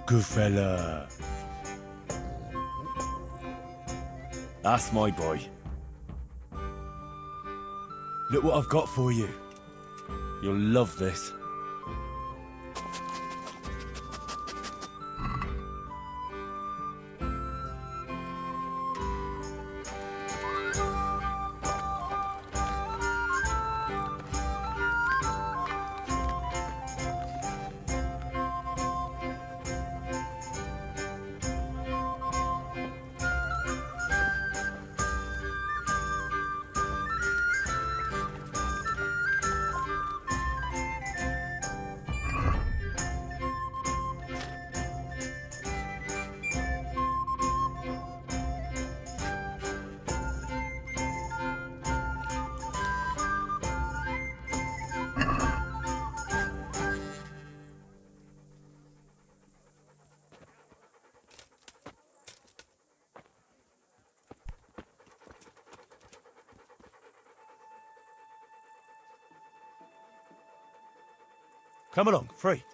good fella. That's my boy. Look what I've got for you. You'll love this. Come along, free.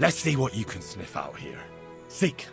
Let's see what you can sniff out here. Seek.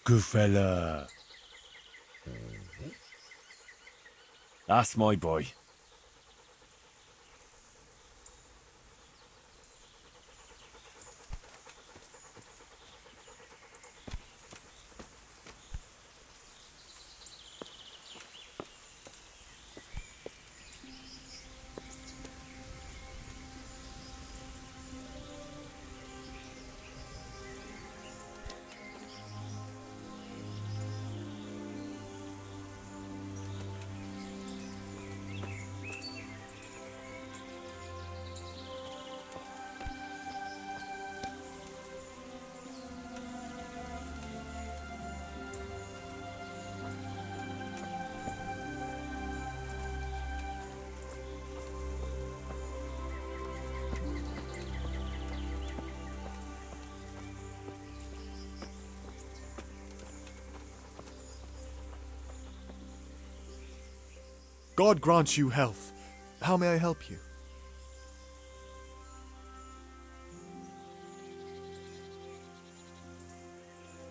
Good fella. That's my boy. God grant you health. How may I help you?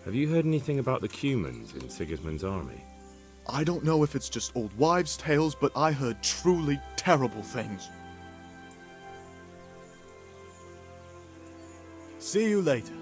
Have you heard anything about the Cumans in Sigismund's army? I don't know if it's just old wives' tales, but I heard truly terrible things. See you later.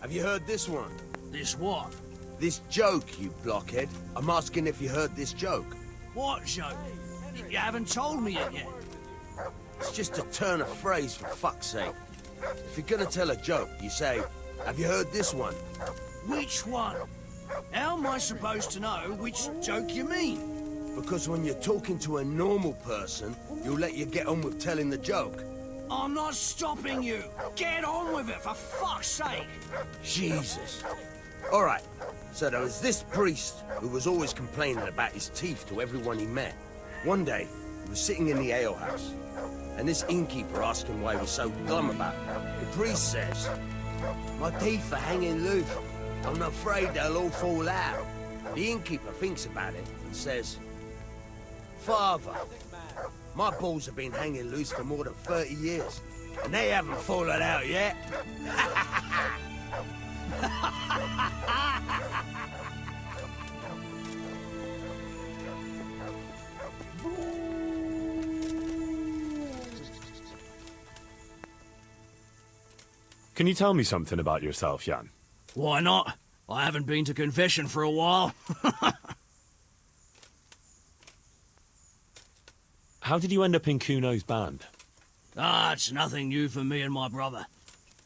Have you heard this one? This what? This joke, you blockhead. I'm asking if you heard this joke. What joke? You haven't told me it yet. It's just a turn of phrase, for fuck's sake. If you're gonna tell a joke, you say, have you heard this one? Which one? How am I supposed to know which joke you mean? Because when you're talking to a normal person, you'll let you get on with telling the joke. I'm not stopping you. Get on with it, for fuck's sake. Jesus. All right, so there was this priest who was always complaining about his teeth to everyone he met. One day, he was sitting in the alehouse. and this innkeeper asked him why he was so glum about it. The priest says, "My teeth are hanging loose. I'm afraid they'll all fall out." The innkeeper thinks about it and says, "Father, my balls have been hanging loose for more than 30 years, and they haven't fallen out yet." Can you tell me something about yourself, Jan? Why not? I haven't been to confession for a while. How did you end up in Kuno's band? It's nothing new for me and my brother.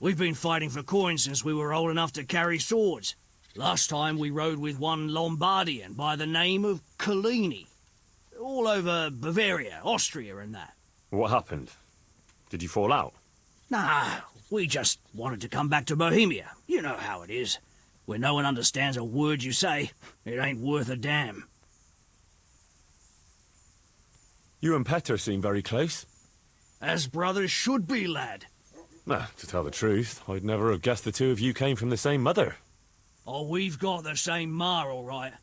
We've been fighting for coins since we were old enough to carry swords. Last time we rode with one Lombardian by the name of Collini. All over Bavaria, Austria and that. What happened? Did you fall out? Nah, we just wanted to come back to Bohemia. You know how it is. When no one understands a word you say, it ain't worth a damn. You and Petter seem very close. As brothers should be, lad. To tell the truth, I'd never have guessed the two of you came from the same mother. Oh, we've got the same ma, all right.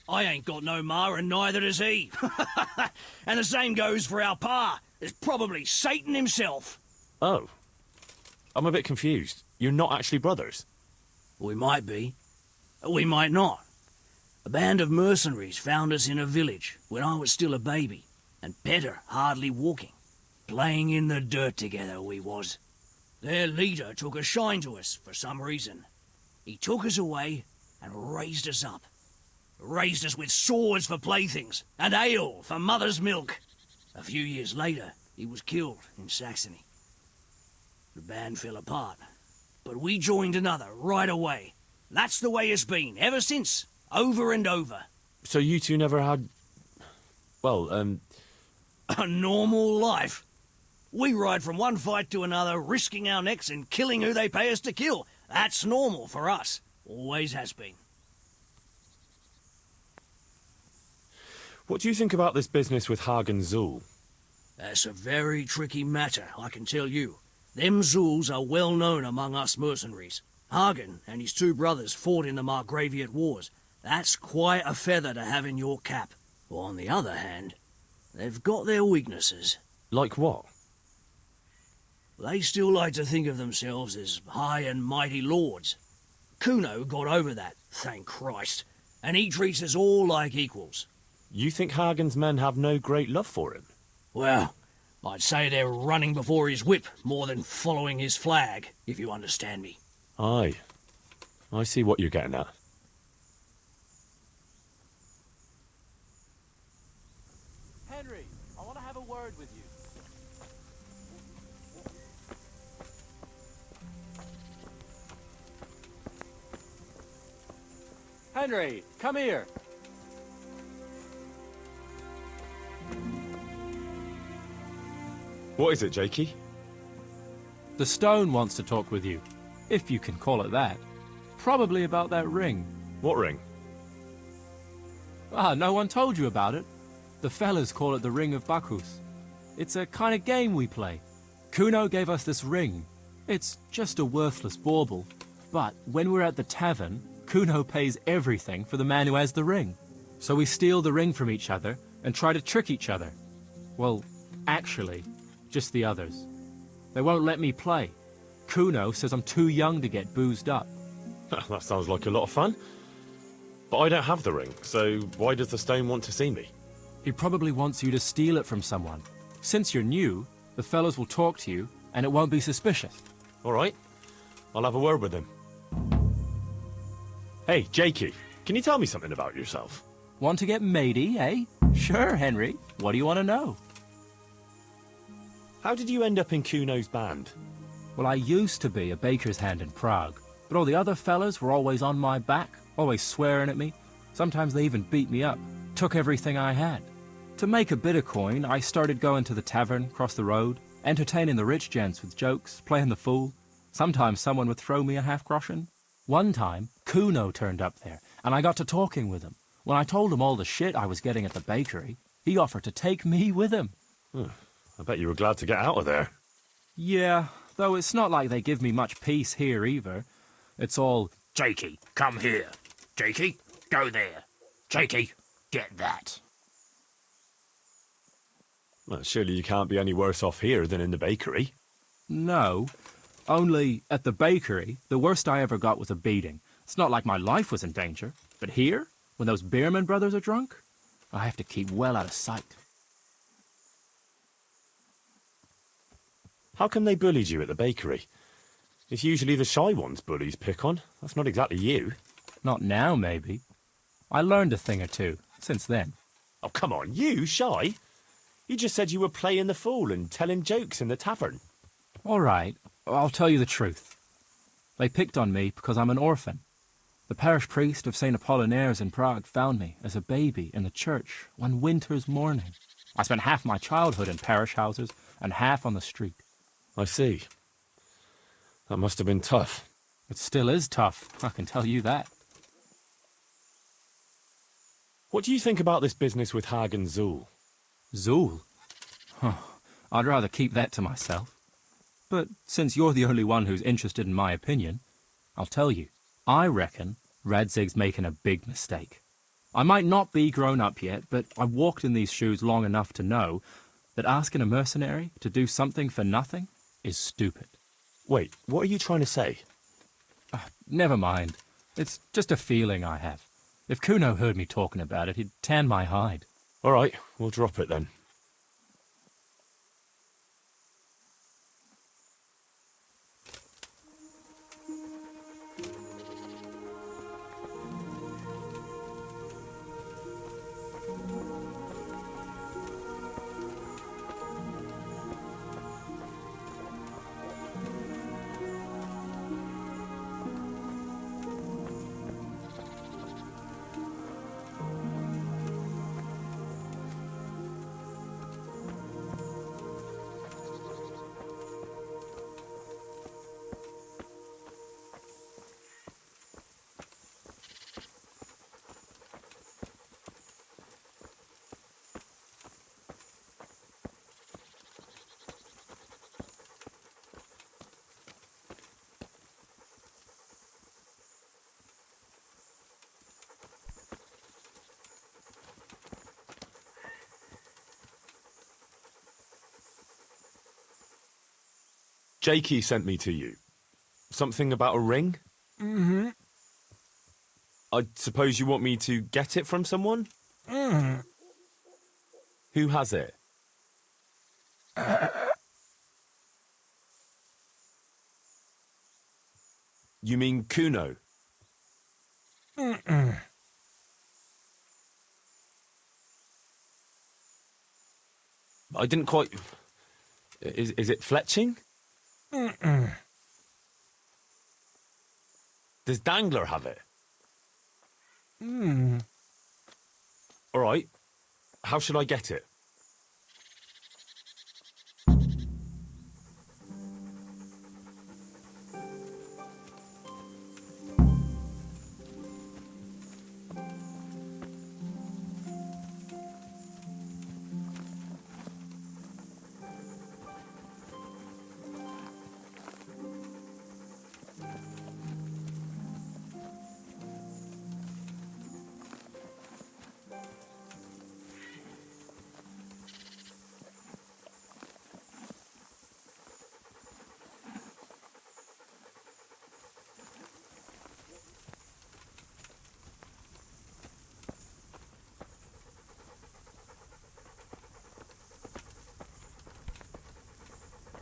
I ain't got no ma, and neither does he. And the same goes for our pa. It's probably Satan himself. Oh. I'm a bit confused. You're not actually brothers? We might be. We might not. A band of mercenaries found us in a village when I was still a baby, and Petter hardly walking. Playing in the dirt together we was. Their leader took a shine to us for some reason. He took us away and raised us up. Raised us with swords for playthings and ale for mother's milk. A few years later, he was killed in Saxony. The band fell apart, but we joined another right away. That's the way it's been, ever since, over and over. So you two never had... well, A normal life. We ride from one fight to another, risking our necks and killing who they pay us to kill. That's normal for us. Always has been. What do you think about this business with Hagen Zul? That's a very tricky matter, I can tell you. Them Zuls are well known among us mercenaries. Hagen and his two brothers fought in the Margraviate Wars. That's quite a feather to have in your cap. On the other hand, they've got their weaknesses. Like what? They still like to think of themselves as high and mighty lords. Kuno got over that, thank Christ, and he treats us all like equals. You think Hagen's men have no great love for him? Well, I'd say they're running before his whip more than following his flag, if you understand me. Aye. I see what you're getting at. Henry, I want to have a word with you. Henry, come here. What is it, Jakey? The stone wants to talk with you, if you can call it that. Probably about that ring. What ring? No one told you about it. The fellas call it the Ring of Bacchus. It's a kind of game we play. Kuno gave us this ring. It's just a worthless bauble. But when we're at the tavern, Kuno pays everything for the man who has the ring. So we steal the ring from each other and try to trick each other. Well, actually, just the others. They won't let me play. Kuno says I'm too young to get boozed up. That sounds like a lot of fun. But I don't have the ring, so why does the stone want to see me? He probably wants you to steal it from someone. Since you're new, the fellows will talk to you, and it won't be suspicious. All right. I'll have a word with him. Hey, Jakey, can you tell me something about yourself? Want to get matey, eh? Sure, Henry. What do you want to know? How did you end up in Kuno's band? Well, I used to be a baker's hand in Prague, but all the other fellas were always on my back, always swearing at me. Sometimes they even beat me up, took everything I had. To make a bit of coin, I started going to the tavern across the road, entertaining the rich gents with jokes, playing the fool. Sometimes someone would throw me a half-groschen. One time, Kuno turned up there, and I got to talking with him. When I told him all the shit I was getting at the bakery, he offered to take me with him. I bet you were glad to get out of there. Yeah, though it's not like they give me much peace here either. It's all, Jakey, come here. Jakey, go there. Jakey, get that. Well, surely you can't be any worse off here than in the bakery. no. Only at the bakery, the worst I ever got was a beating. It's not like my life was in danger. But here, when those Bierman brothers are drunk, I have to keep well out of sight. How come they bullied you at the bakery? It's usually the shy ones bullies pick on. That's not exactly you. Not now, maybe. I learned a thing or two since then. Oh, come on, you shy? You just said you were playing the fool and telling jokes in the tavern. All right, I'll tell you the truth. They picked on me because I'm an orphan. The parish priest of St. Apollinaire's in Prague found me as a baby in the church one winter's morning. I spent half my childhood in parish houses and half on the street. I see. That must have been tough. It still is tough, I can tell you that. What do you think about this business with Hag and Zool? Zool? Huh, I'd rather keep that to myself. But since you're the only one who's interested in my opinion, I'll tell you. I reckon Radzig's making a big mistake. I might not be grown up yet, but I walked in these shoes long enough to know that asking a mercenary to do something for nothing is stupid. Wait, what are you trying to say? Never mind. It's just a feeling I have. If Kuno heard me talking about it, he'd tan my hide. All right, we'll drop it then. Jakey sent me to you. Something about a ring? Mm-hmm. I suppose you want me to get it from someone? Mm-hmm. Who has it? You mean Kuno? Mm-mm. I didn't quite... Is it fletching? Mm-mm. Does Dangler have it? Mm. All right. How should I get it?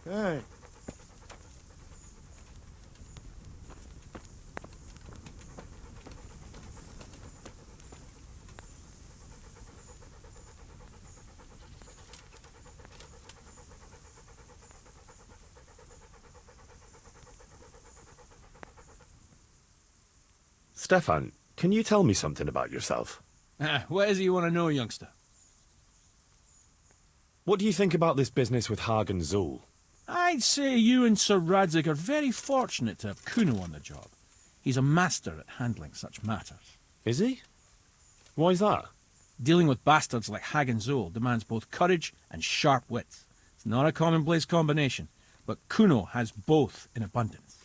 Hey. Stefan, can you tell me something about yourself? What is it you want to know, youngster? What do you think about this business with Hag and Zool? I'd say you and Sir Radzig are very fortunate to have Kuno on the job. He's a master at handling such matters. Is he? Why's that? Dealing with bastards like Hag and Zool demands both courage and sharp wits. It's not a commonplace combination, but Kuno has both in abundance.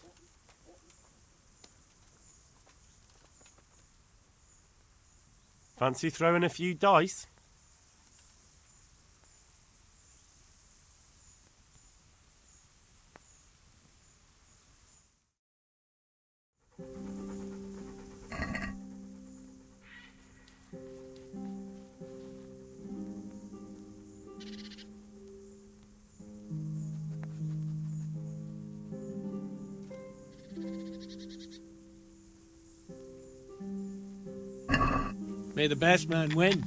Fancy throwing a few dice? May the best man win.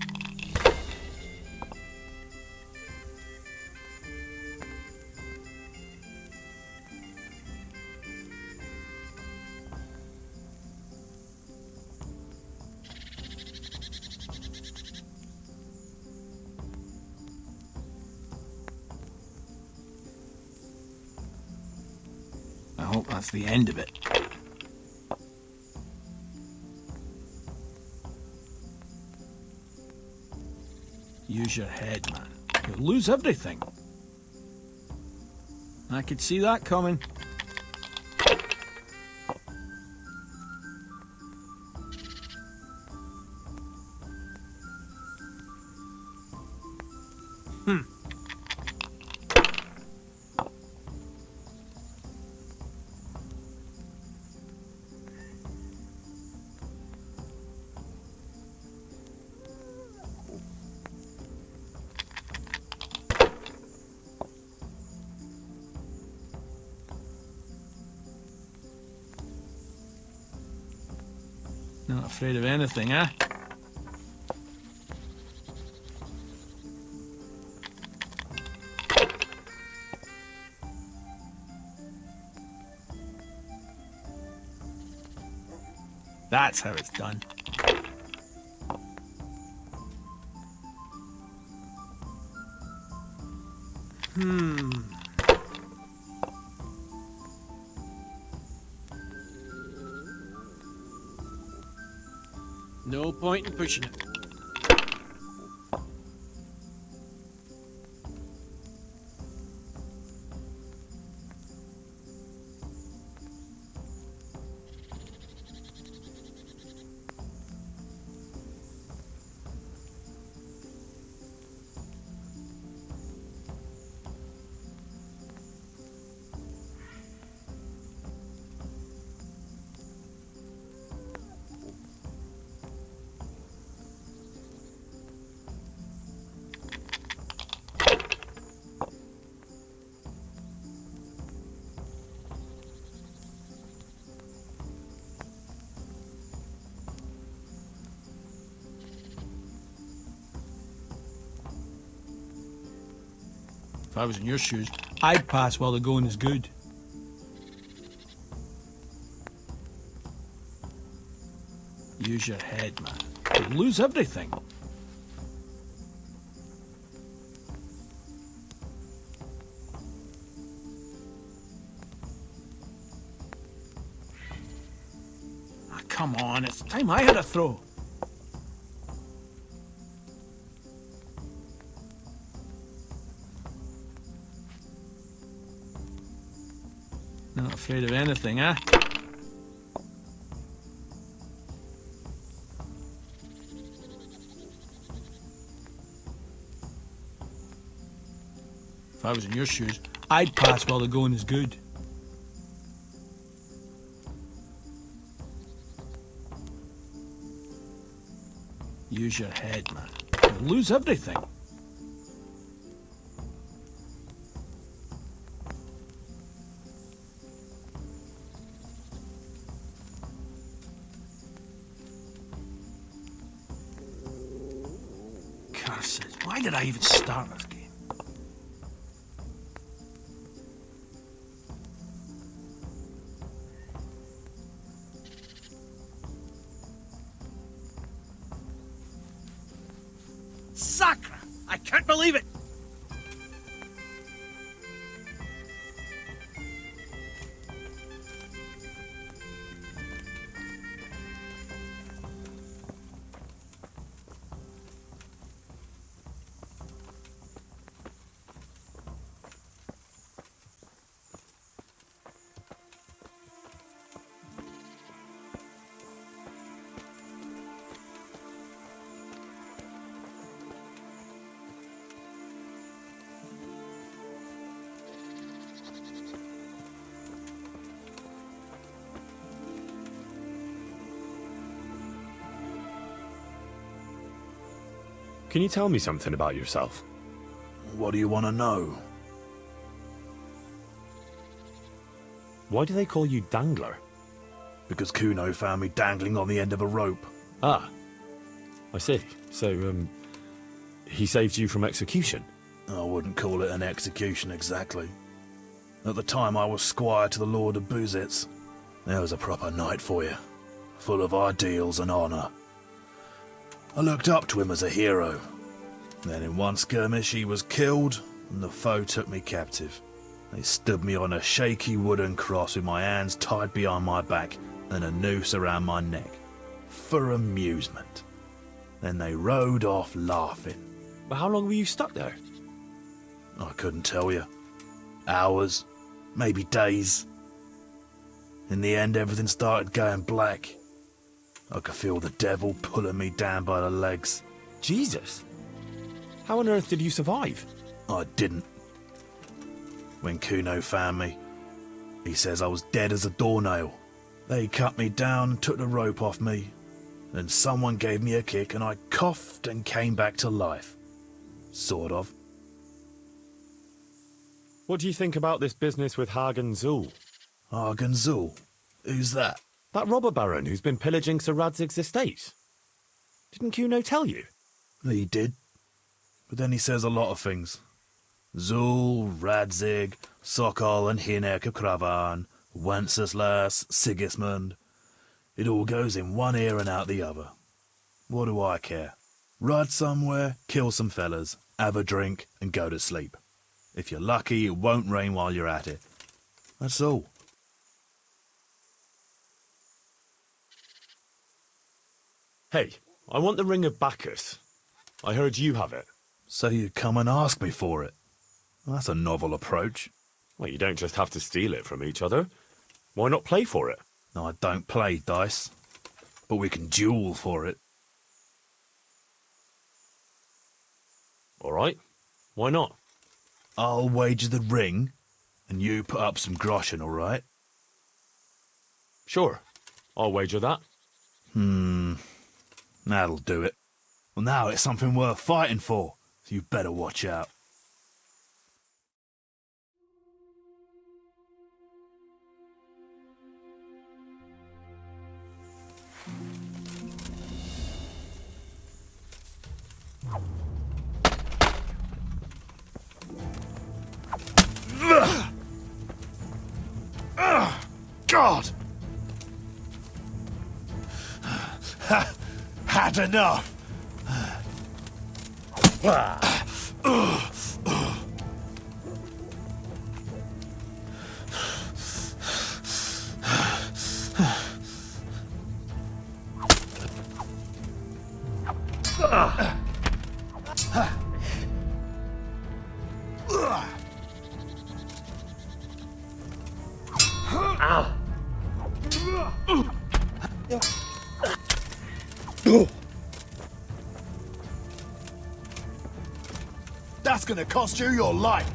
I hope that's the end of it. Use your head, man. You'll lose everything. I could see that coming. Not afraid of anything, eh? That's how it's done. No point in pushing it. If I was in your shoes, I'd pass while the going is good. Use your head, man. You'll lose everything. Ah, come on, it's time I had a throw. Not afraid of anything, eh? If I was in your shoes, I'd pass while the going is good. Use your head, man. You'll lose everything. Curses, why did I even start this game? Sacre! I can't believe it! Can you tell me something about yourself? What do you want to know? Why do they call you Dangler? Because Kuno found me dangling on the end of a rope. Ah, I see. So, he saved you from execution? I wouldn't call it an execution exactly. At the time I was squire to the Lord of Buzitz. There was a proper night for you, full of ideals and honour. I looked up to him as a hero. Then in one skirmish he was killed, and the foe took me captive. They stood me on a shaky wooden cross with my hands tied behind my back and a noose around my neck, for amusement. Then they rode off laughing. But how long were you stuck there? I couldn't tell you. Hours, maybe days. In the end, everything started going black. I could feel the devil pulling me down by the legs. Jesus! How on earth did you survive? I didn't. When Kuno found me, he says I was dead as a doornail. They cut me down and took the rope off me. Then someone gave me a kick and I coughed and came back to life. Sort of. What do you think about this business with Hagen Zul? Hagen Zul? Who's that? That robber baron who's been pillaging Sir Radzig's estate. Didn't Kuno tell you? He did. But then he says a lot of things. Zul, Radzig, Sokol and Hinek of Kravan, Wenceslas, Sigismund. It all goes in one ear and out the other. What do I care? Ride somewhere, kill some fellas, have a drink and go to sleep. If you're lucky, it won't rain while you're at it. That's all. Hey, I want the Ring of Bacchus. I heard you have it. So you come and ask me for it. That's a novel approach. Well, you don't just have to steal it from each other. Why not play for it? I don't play dice, but we can duel for it. All right. Why not? I'll wager the ring, and you put up some groschen, all right? Sure. I'll wager that. That'll do it. Well, now it's something worth fighting for, so you better watch out. God! Had enough! That's gonna cost you your life!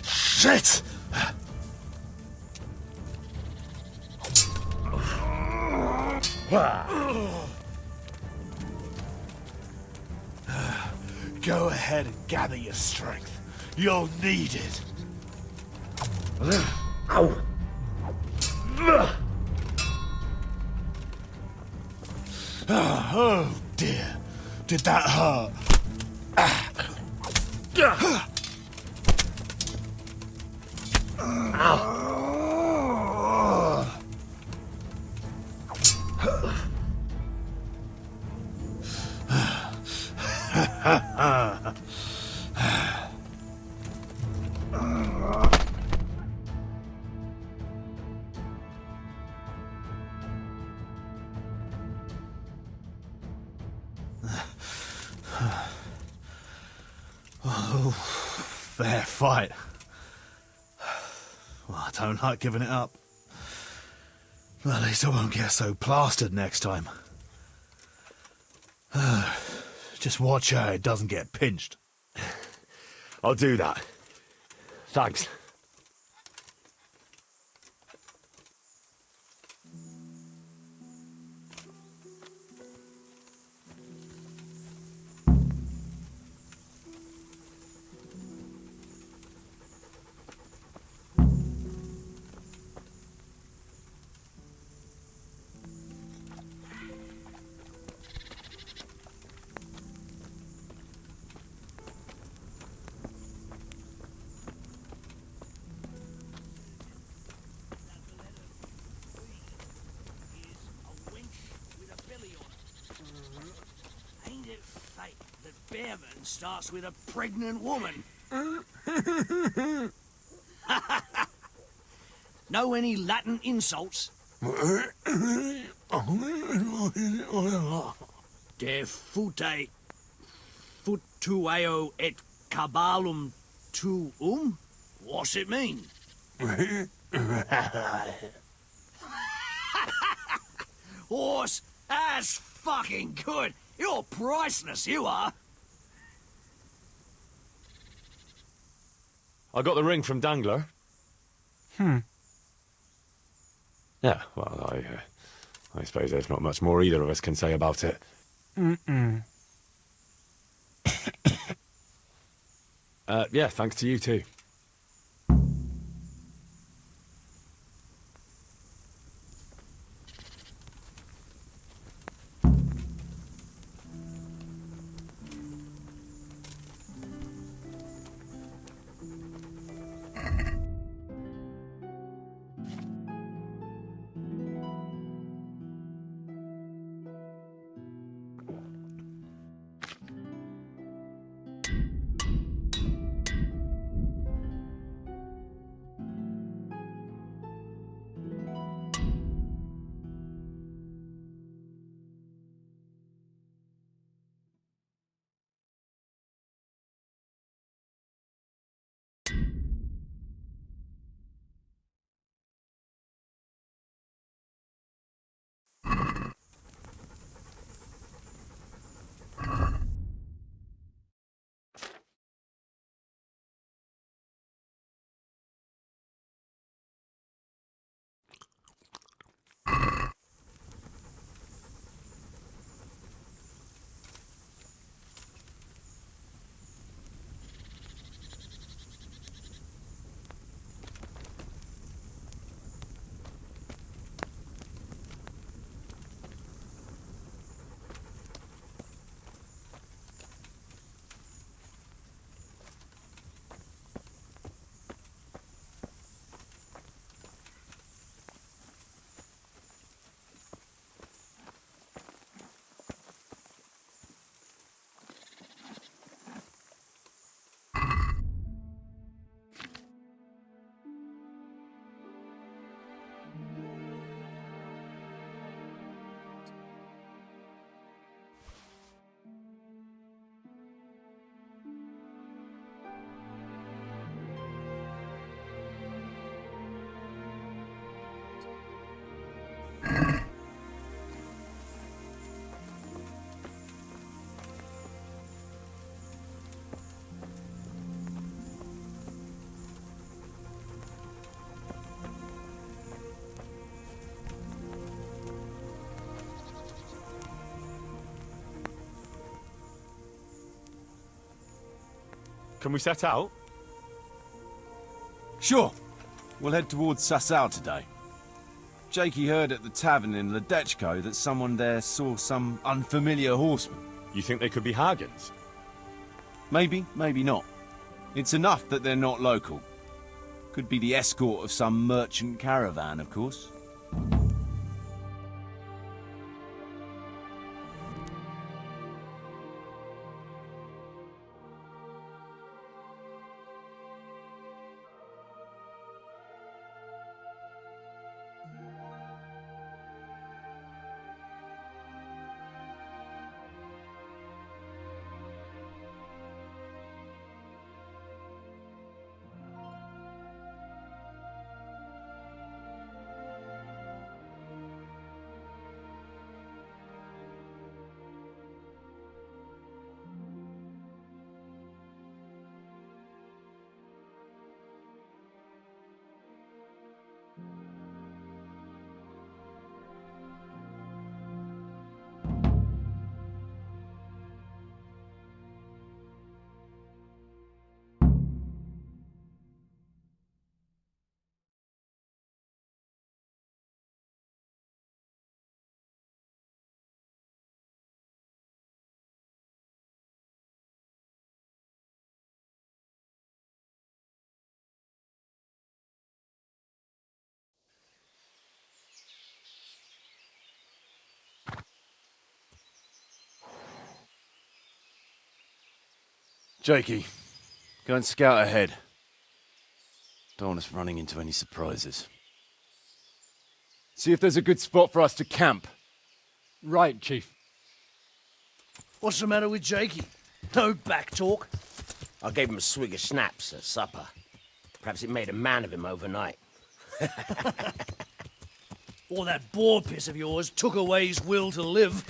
Shit! Go ahead and gather your strength. You'll need it. Oh dear. Did that hurt? Oh, fair fight. Well, I don't like giving it up. At least I won't get so plastered next time. Just watch how it doesn't get pinched. I'll do that. Thanks. Ain't it fate that Bearman starts with a pregnant woman? Know any Latin insults? De fute futueo et cabalum tuum? What's it mean? Horse, that's fucking good. You're priceless, you are. I got the ring from Dangler. Yeah, well, I suppose there's not much more either of us can say about it. Yeah, thanks to you too. Can we set out? Sure. We'll head towards Sasau today. Jakey heard at the tavern in Ledechko that someone there saw some unfamiliar horseman. You think they could be Hagens? Maybe, maybe not. It's enough that they're not local. Could be the escort of some merchant caravan, of course. Jakey, go and scout ahead. Don't want us running into any surprises. See if there's a good spot for us to camp. Right, Chief. What's the matter with Jakey? No back talk. I gave him a swig of schnapps at supper. Perhaps it made a man of him overnight. Or that boar piss of yours took away his will to live.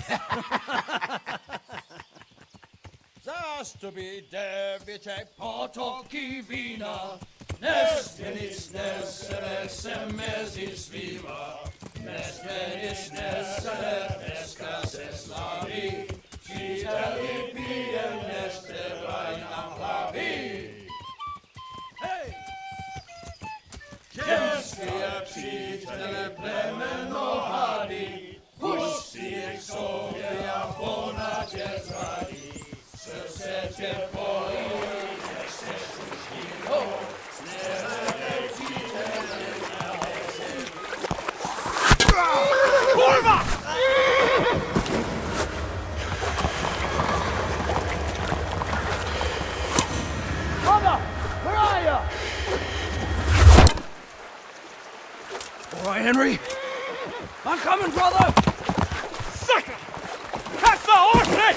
Zastubi devite potoki vina, nes venis nes semezis viva, nes venis nes escas eslavi, citali piem nes tevainam clavi. Hey! Kestia citele plemen ohadi, pusti exodia bona tetradi. All right, Henry. I'm coming, brother. Sucker! Catch the horses!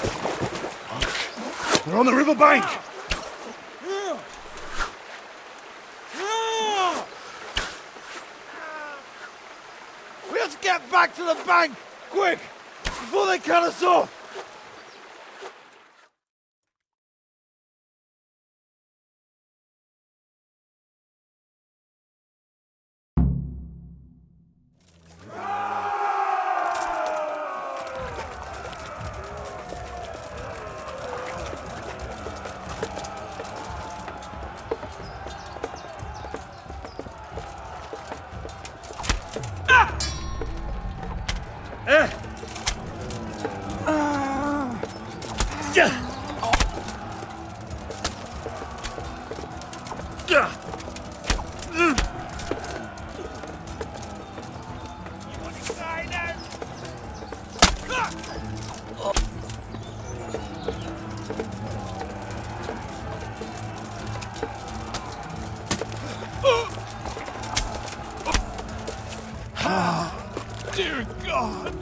They're on the river bank! We have to get back to the bank, quick, before they cut us off. Dear God!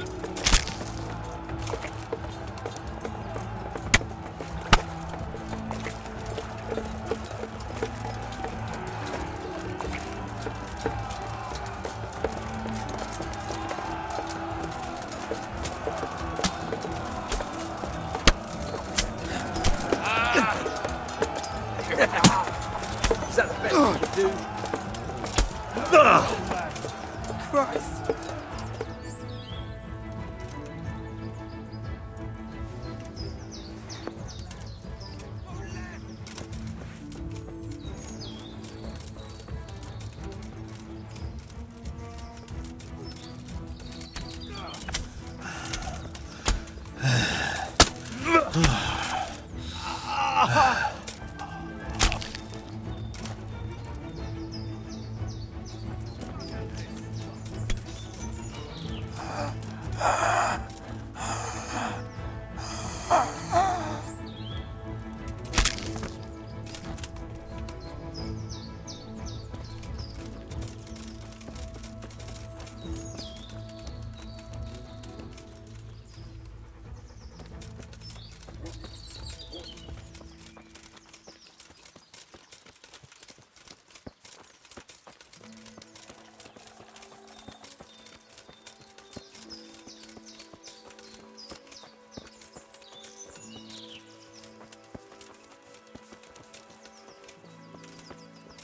Is that the best you can do? Christ.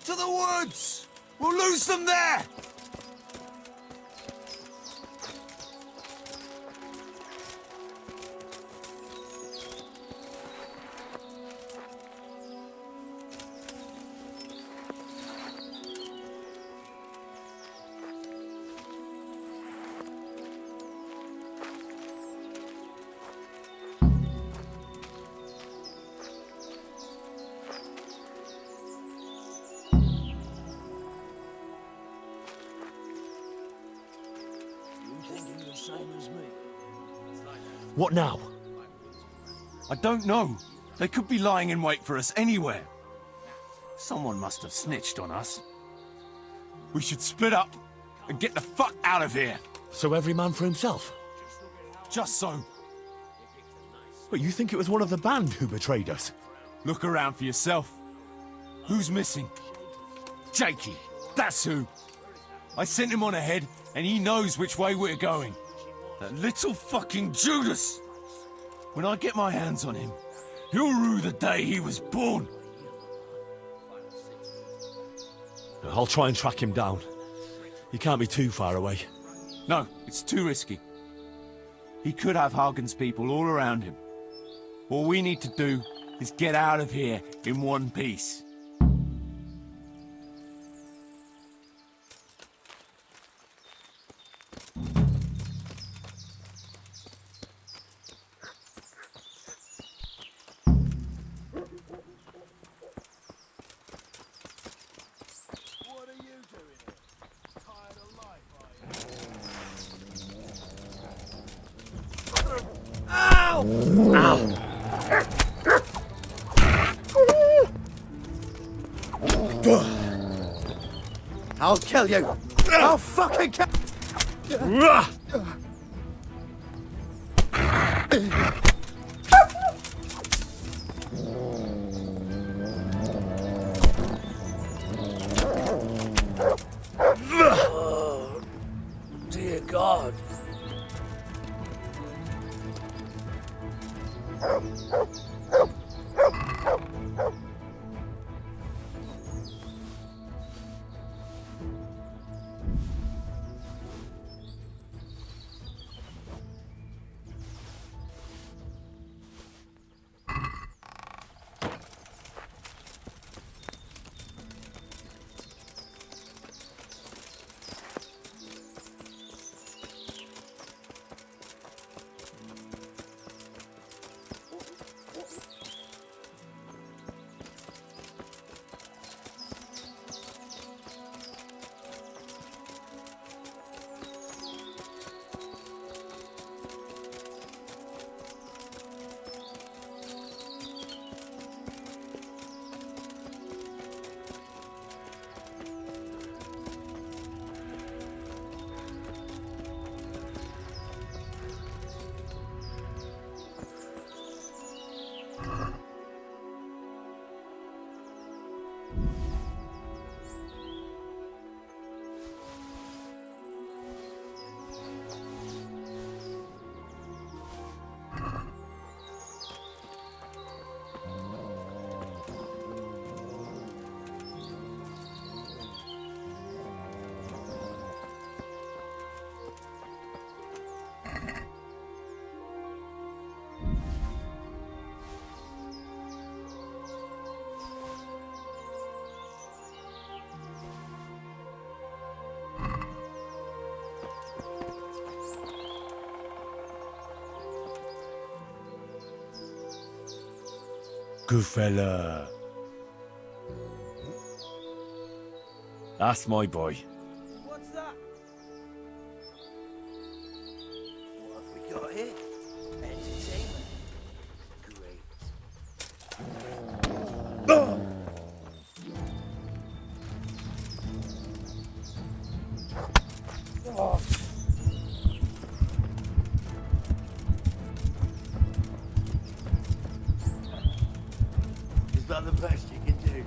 To the woods! We'll lose them there! Same as me. What now? I don't know. They could be lying in wait for us anywhere. Someone must have snitched on us. We should split up and get the fuck out of here. So every man for himself? Just so. But you think it was one of the band who betrayed us? Look around for yourself. Who's missing? Jakey, that's who. I sent him on ahead, and he knows which way we're going. That little fucking Judas! When I get my hands on him, he'll rue the day he was born. I'll try and track him down. He can't be too far away. No, it's too risky. He could have Hagen's people all around him. All we need to do is get out of here in one piece. I'll kill you. I'll fucking kill. Oh, dear God. Good fella. That's my boy. What's that? What have we got here? Entertainment. Great. Is that the best you can do?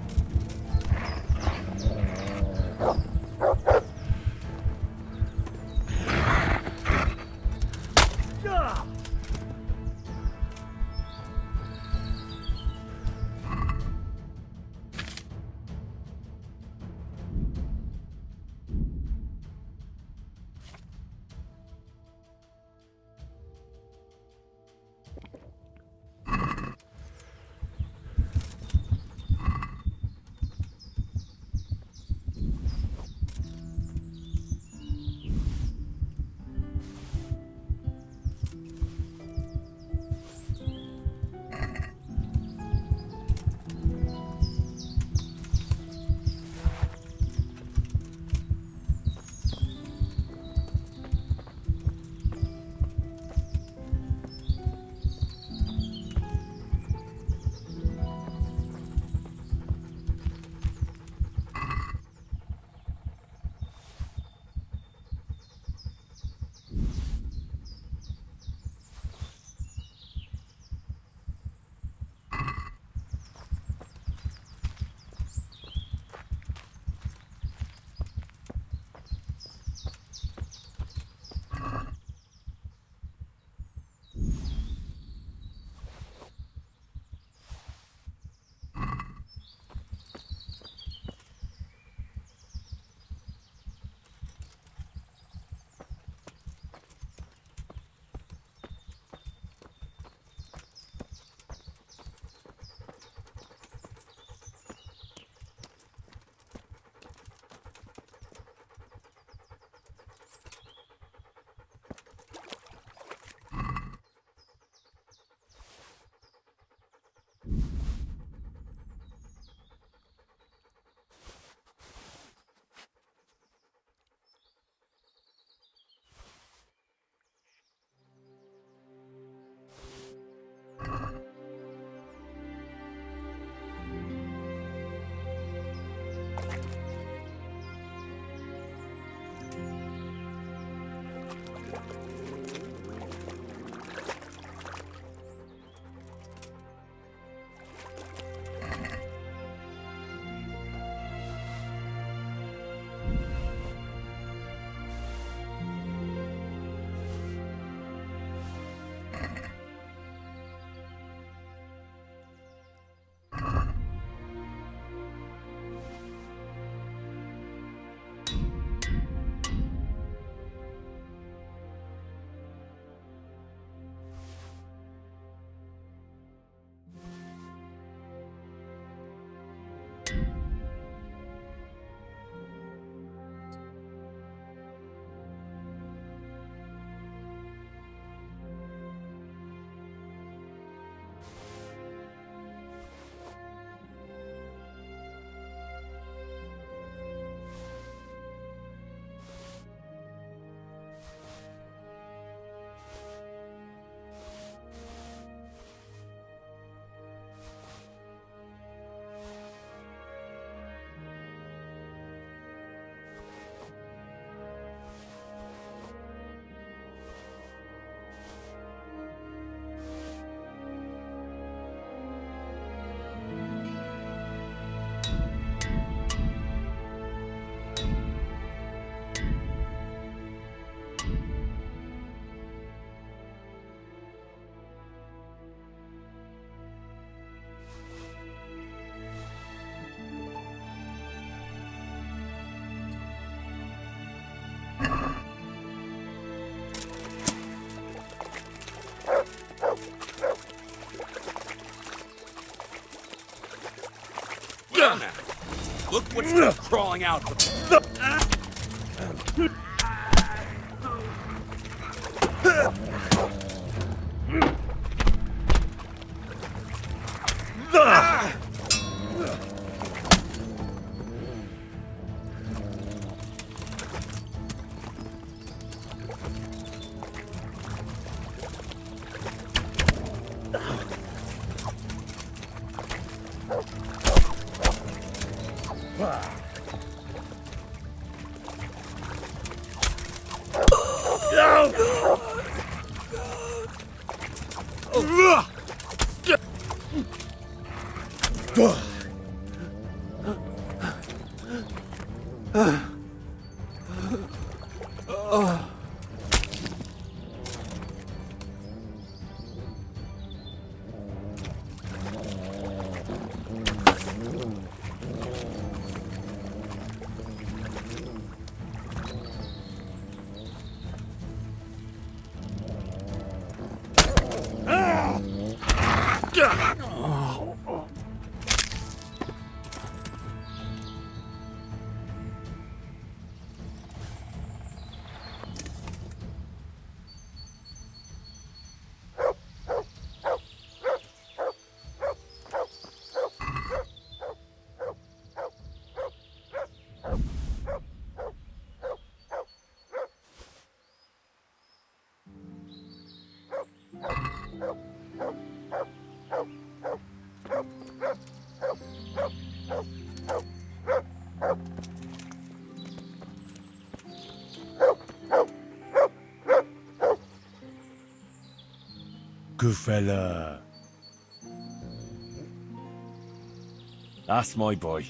crawling out. Good fella. That's my boy.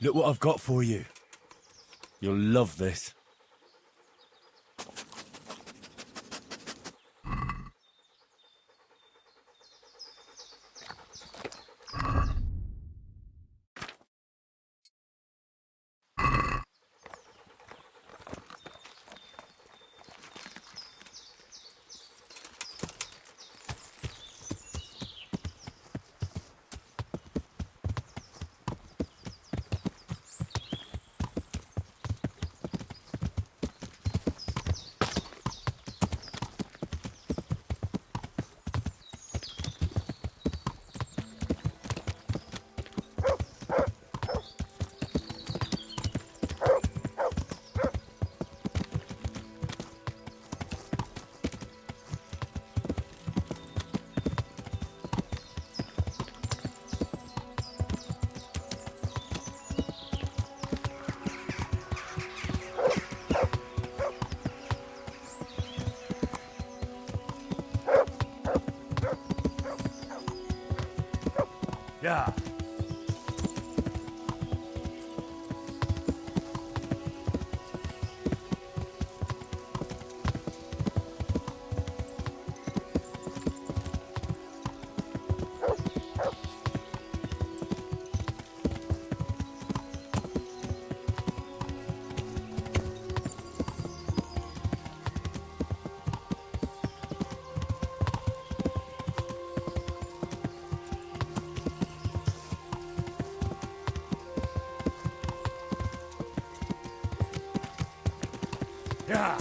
Look what I've got for you. You'll love this. Yeah. Yeah.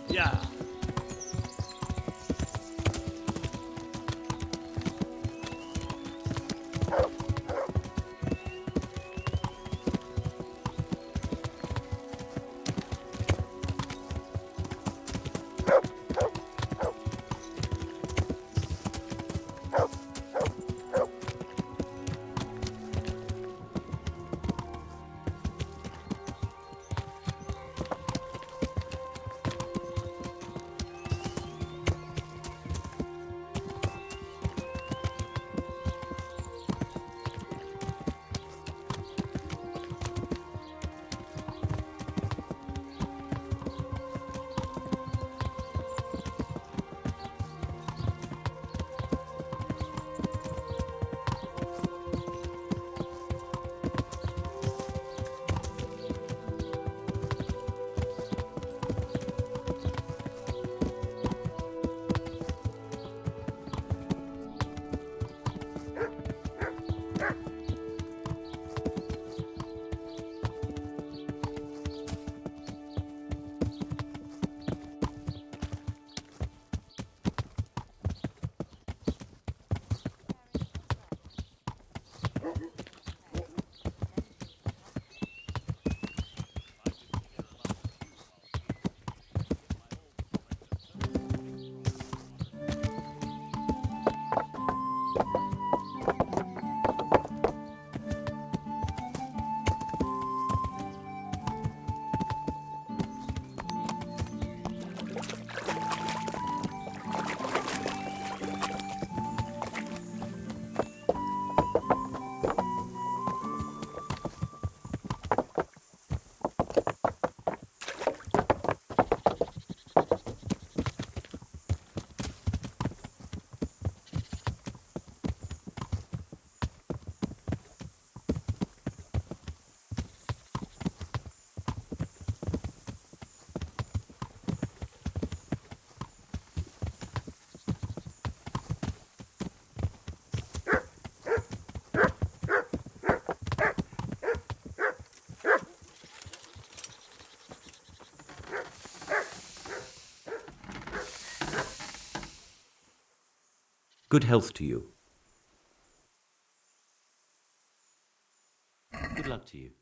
Yeah. Good health to you. Good luck to you.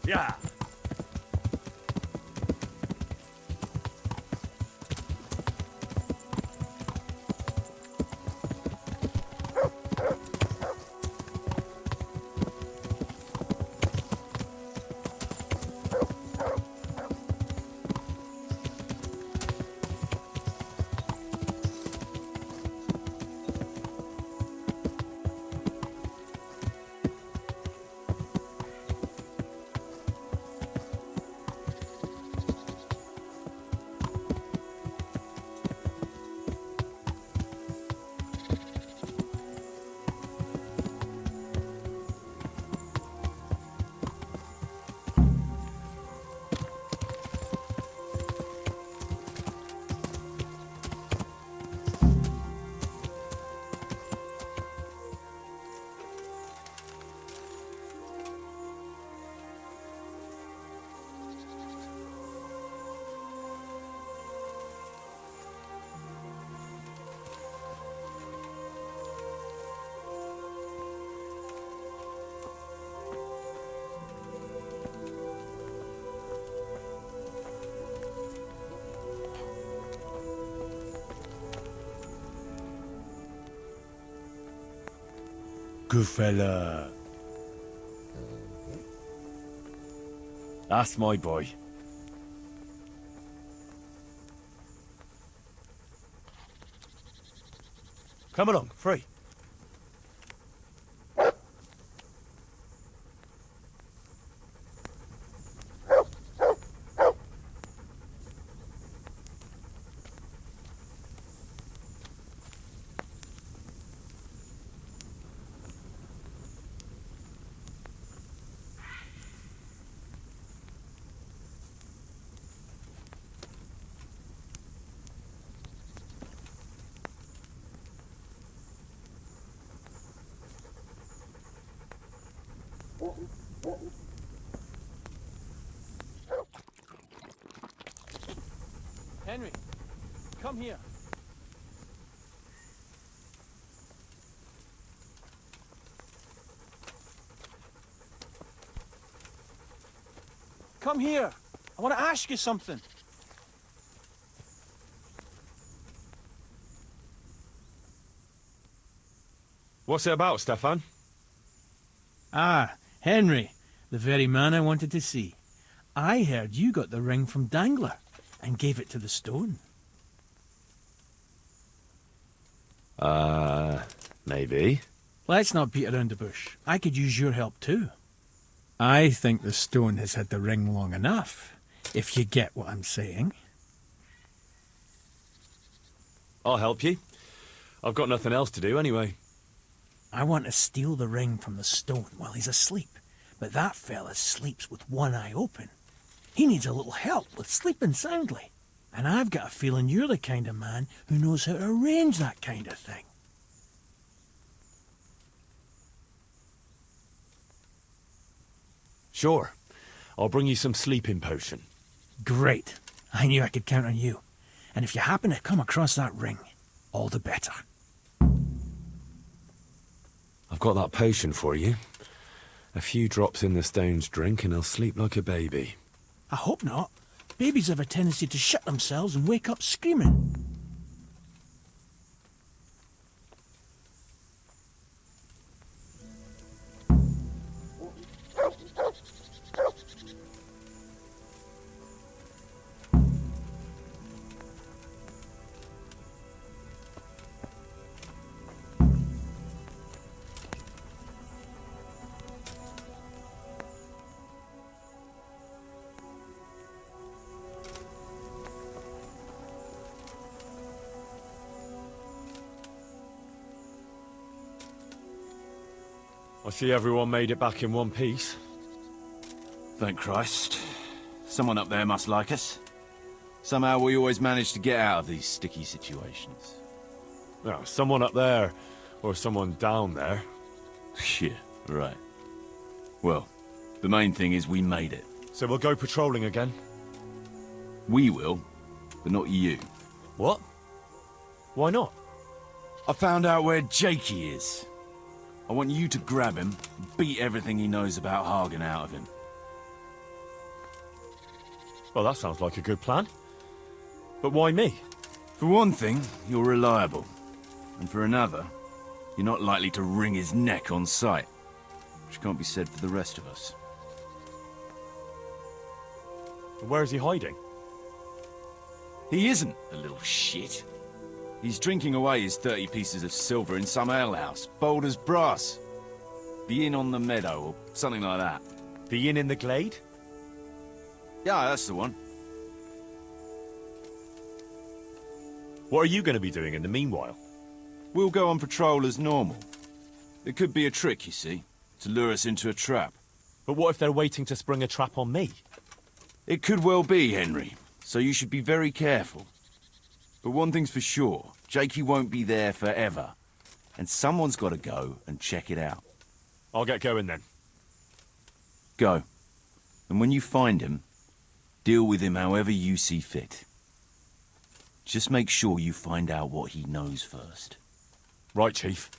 Yeah. Good fella. That's my boy. Come along, free. Henry, come here. Come here. I want to ask you something. What's it about, Stefan? Ah, Henry, the very man I wanted to see. I heard you got the ring from Dangler and gave it to the stone. Maybe. Let's not beat around the bush. I could use your help too. I think the stone has had the ring long enough, if you get what I'm saying. I'll help you. I've got nothing else to do anyway. I want to steal the ring from the stone while he's asleep, but that fella sleeps with one eye open. He needs a little help with sleeping soundly, and I've got a feeling you're the kind of man who knows how to arrange that kind of thing. Sure. I'll bring you some sleeping potion. Great. I knew I could count on you. And if you happen to come across that ring, all the better. I've got that potion for you. A few drops in the stone's drink and he'll sleep like a baby. I hope not. Babies have a tendency to shut themselves and wake up screaming. I see everyone made it back in one piece. Thank Christ. Someone up there must like us. Somehow we always manage to get out of these sticky situations. No, someone up there, or someone down there. Yeah, right. Well, the main thing is we made it. So we'll go patrolling again? We will, but not you. What? Why not? I found out where Jakey is. I want you to grab him, and beat everything he knows about Hagen out of him. Well, that sounds like a good plan. But why me? For one thing, you're reliable. And for another, you're not likely to wring his neck on sight. Which can't be said for the rest of us. Where is he hiding? He isn't, a little shit. He's drinking away his 30 pieces of silver in some alehouse, bold as brass. The inn on the meadow, or something like that. The inn in the glade? Yeah, that's the one. What are you going to be doing in the meanwhile? We'll go on patrol as normal. It could be a trick, you see, to lure us into a trap. But what if they're waiting to spring a trap on me? It could well be, Henry, so you should be very careful. But one thing's for sure, Jakey won't be there forever. And someone's got to go and check it out. I'll get going then. Go. And when you find him, deal with him however you see fit. Just make sure you find out what he knows first. Right, Chief.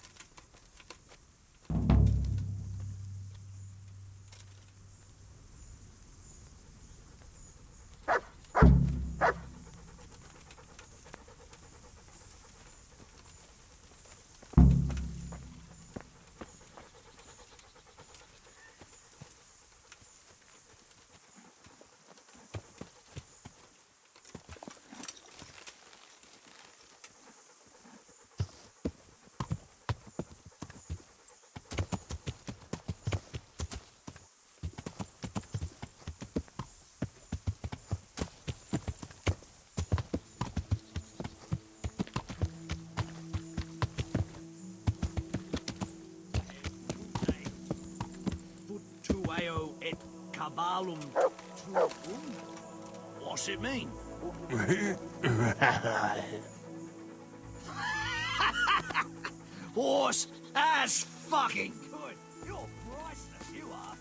et cabalum tuum. What's it mean? Horse as fucking good. You're priceless, you are.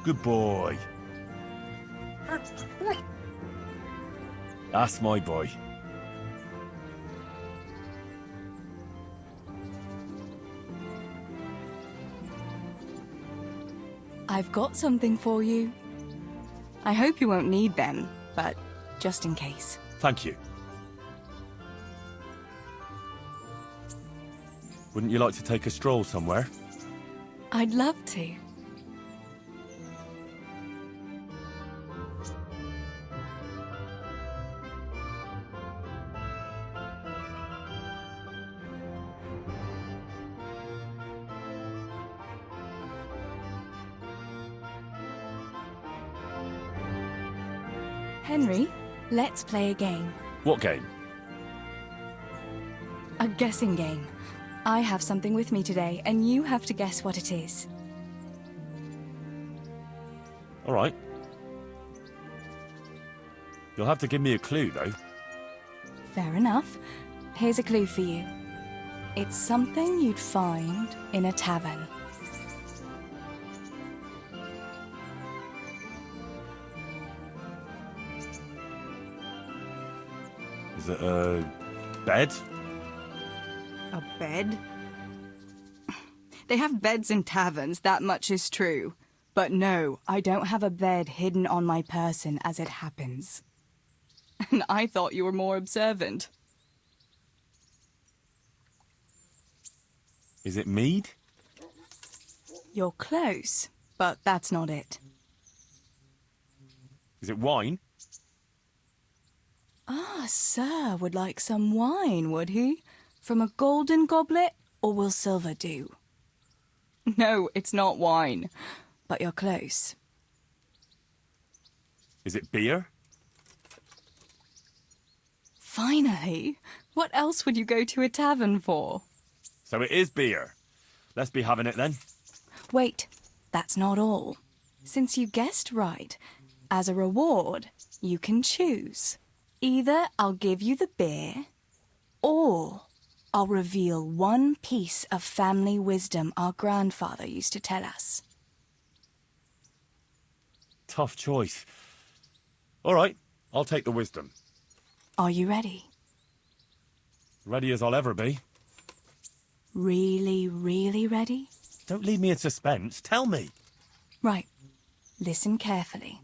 Good boy. That's my boy. I've got something for you. I hope you won't need them, but just in case. Thank you. Wouldn't you like to take a stroll somewhere? I'd love to. Henry, let's play a game. What game? A guessing game. I have something with me today, and you have to guess what it is. All right. You'll have to give me a clue, though. Fair enough. Here's a clue for you. It's something you'd find in a tavern. Is it a bed? A bed? They have beds in taverns, that much is true. But no, I don't have a bed hidden on my person as it happens. And I thought you were more observant. Is it mead? You're close, but that's not it. Is it wine? Ah, sir would like some wine, would he? From a golden goblet, or will silver do? No, it's not wine, but you're close. Is it beer? Finally! What else would you go to a tavern for? So it is beer. Let's be having it then. Wait, that's not all. Since you guessed right, as a reward, you can choose. Either I'll give you the beer, or I'll reveal one piece of family wisdom our grandfather used to tell us. Tough choice. All right, I'll take the wisdom. Are you ready? Ready as I'll ever be. Really, really ready? Don't leave me in suspense. Tell me. Right. Listen carefully.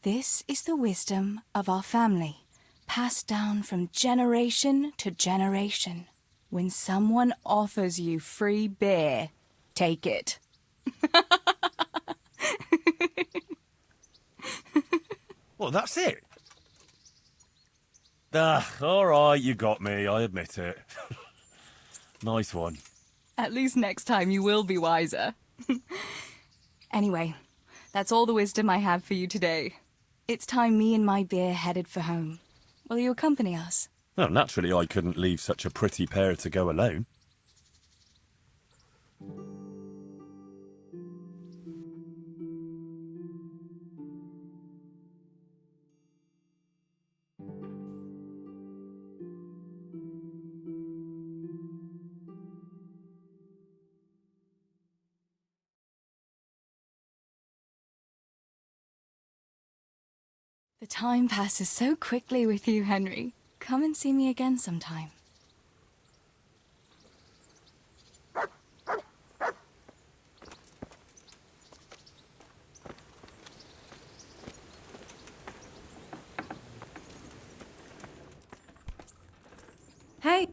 This is the wisdom of our family, passed down from generation to generation. When someone offers you free beer, take it. Well, that's it. All right, you got me. I admit it. Nice one. At least next time you will be wiser. Anyway, that's all the wisdom I have for you today. It's time me and my beer headed for home. Will you accompany us? Well, naturally, I couldn't leave such a pretty pair to go alone. The time passes so quickly with you, Henry. Come and see me again sometime. Hey!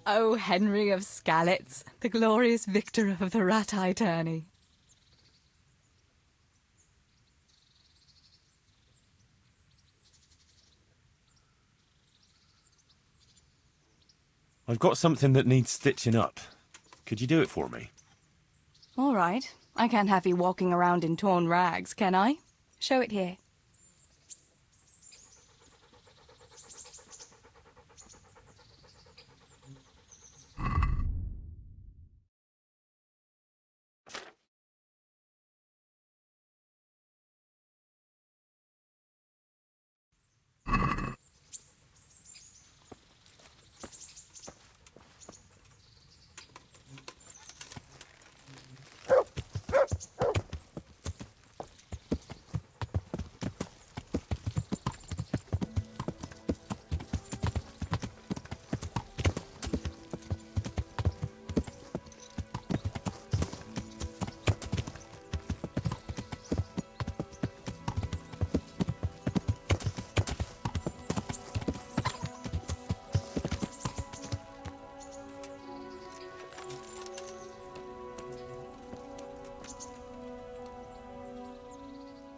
Oh, Henry of Skalitz, the glorious victor of the rat-eye tourney. I've got something that needs stitching up. Could you do it for me? All right. I can't have you walking around in torn rags, can I? Show it here.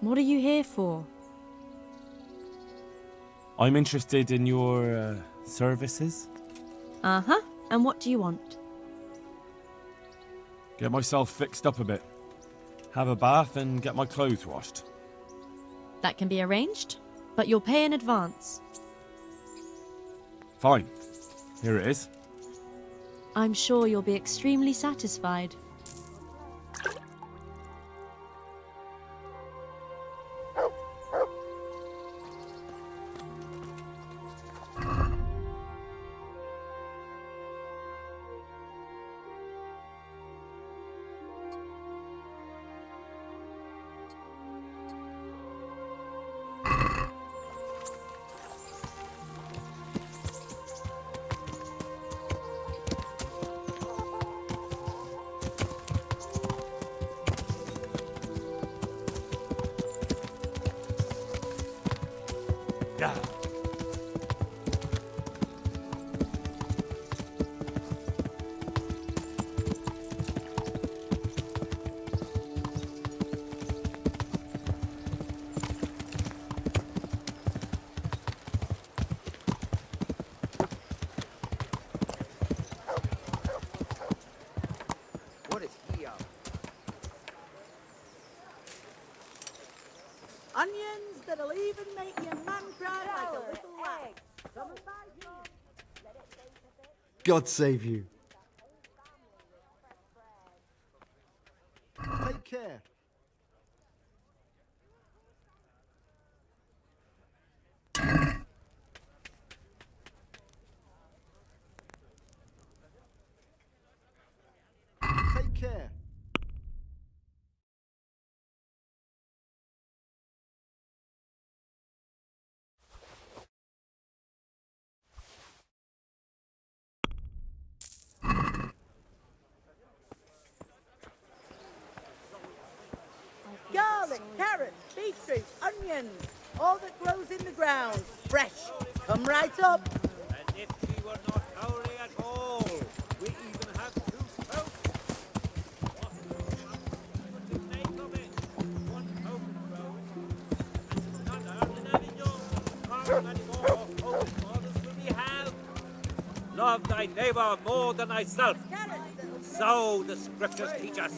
What are you here for? I'm interested in your services. Uh-huh. And what do you want? Get myself fixed up a bit. Have a bath and get my clothes washed. That can be arranged, but you'll pay in advance. Fine. Here it is. I'm sure you'll be extremely satisfied. What is here? Onions that'll even make your man cry like a little lad. Come and buy some. God save you. Take care. Take care. Garlic, carrots, beetroot, onions, all that grows in the ground, fresh. Come right up. And if she were not howling at all, we even have two spokes. What to make of it? One hope grows, and another in Avignon. How many more hope models will we have? Love thy neighbor more than thyself. So the scriptures teach us.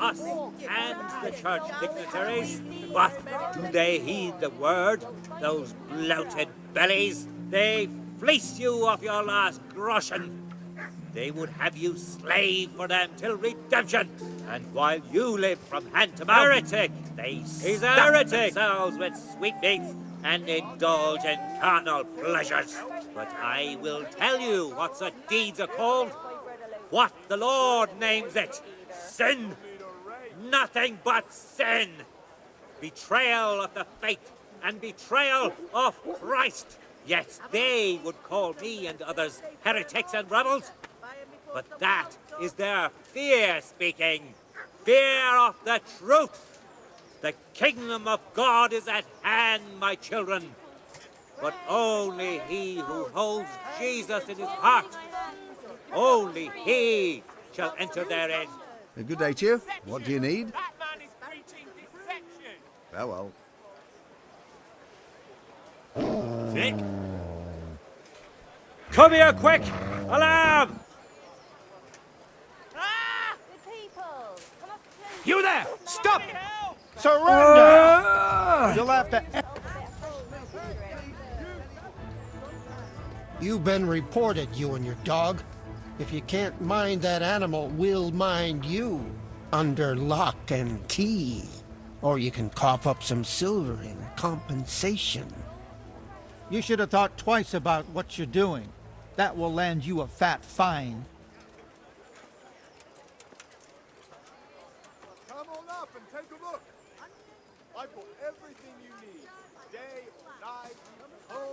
Us and the church dignitaries. But do they heed the word? Those bloated bellies? They fleece you of your last groschen. They would have you slave for them till redemption. And while you live from hand to mouth, heretic, they stuff themselves with sweetmeats and indulge in carnal pleasures. But I will tell you what such deeds are called. What the Lord names it. Sin. Nothing but sin. Betrayal of the faith and betrayal of Christ. Yet they would call me and others heretics and rebels. But that is their fear speaking. Fear of the truth. The kingdom of God is at hand, my children. but only he who holds Jesus in his heart. Only he shall enter therein. Good day to you. What do you need? That man is preaching deception. Well. Vic? Come here, quick! Alarm! You there! Stop! Surrender! You'll have to. You've been reported, you and your dog. If you can't mind that animal, we'll mind you. Under lock and key. Or you can cough up some silver in compensation. You should have thought twice about what you're doing. That will land you a fat fine. Come on up and take a look. I've got everything you need. Day, night,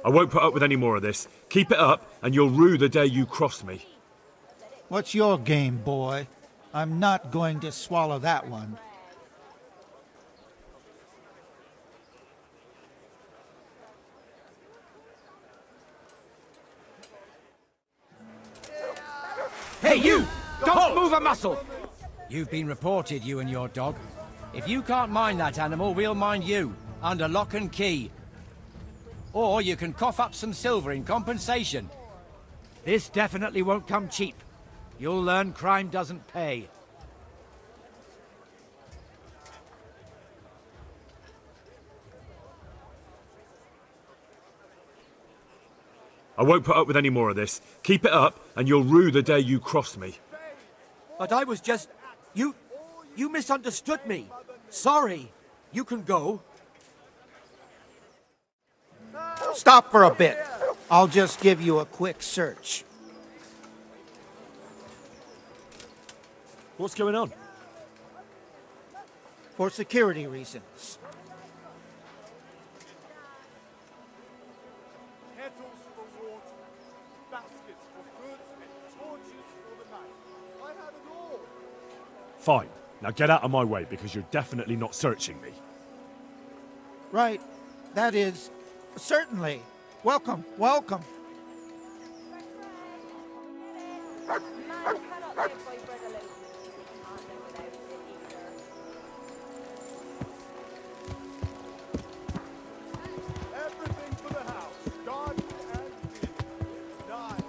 I won't put up with any more of this. Keep it up, and you'll rue the day you crossed me. What's your game, boy? I'm not going to swallow that one. Hey, you! Don't move a muscle! You've been reported, you and your dog. If you can't mind that animal, we'll mind you, under lock and key. Or you can cough up some silver in compensation. This definitely won't come cheap. You'll learn crime doesn't pay. I won't put up with any more of this. Keep it up, and you'll rue the day you crossed me. But I was just... You misunderstood me. Sorry. You can go. Stop for a bit. I'll just give you a quick search. What's going on? For security reasons. kettles for water, baskets for goods, and torches for the night. I had it all. Fine. Now get out of my way, because you're definitely not searching me. Right. That is... certainly. Welcome, welcome. Everything for the house, garden and field. Nine,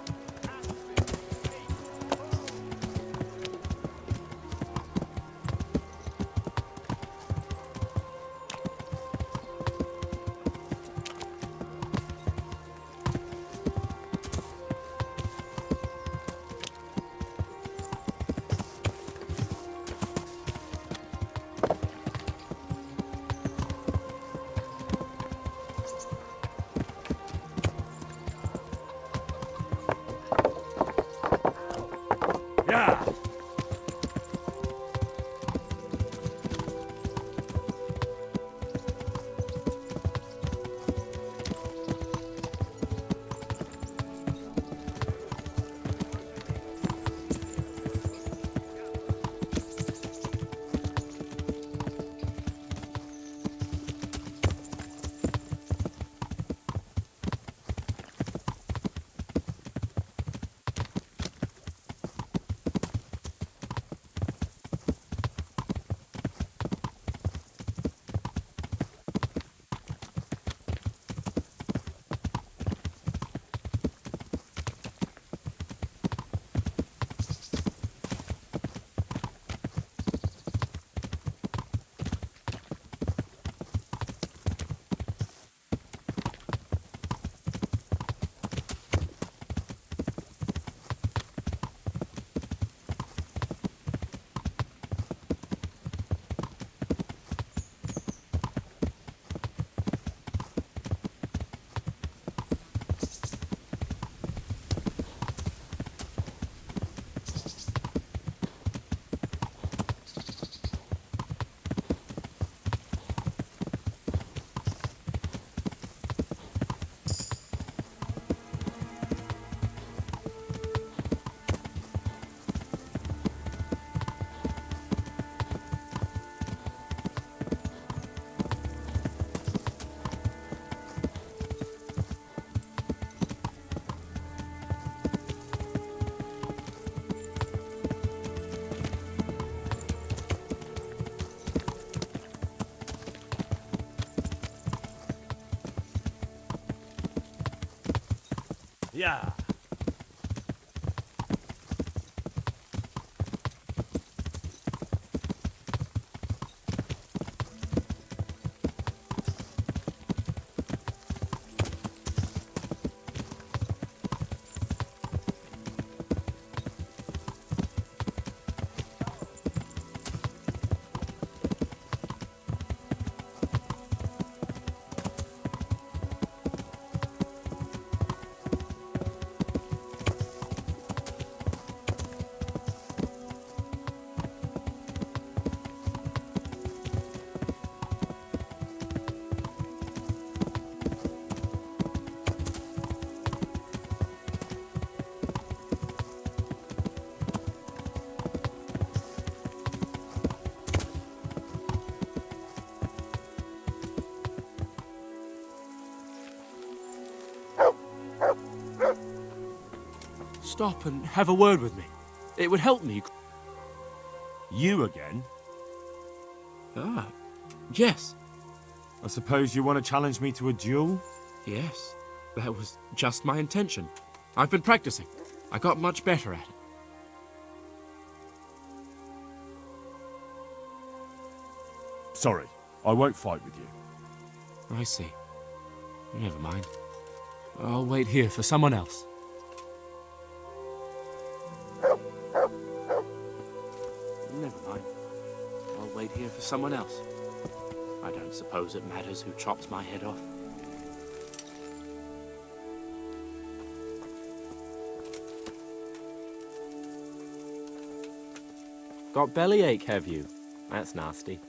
Yeah. Stop and have a word with me. It would help me. You again? Ah, yes. I suppose you want to challenge me to a duel? Yes, that was just my intention. I've been practicing. I got much better at it. Sorry, I won't fight with you. I see. Never mind. I'll wait here for someone else. Never mind. I'll wait here for someone else. I don't suppose it matters who chops my head off. Got bellyache, have you? That's nasty.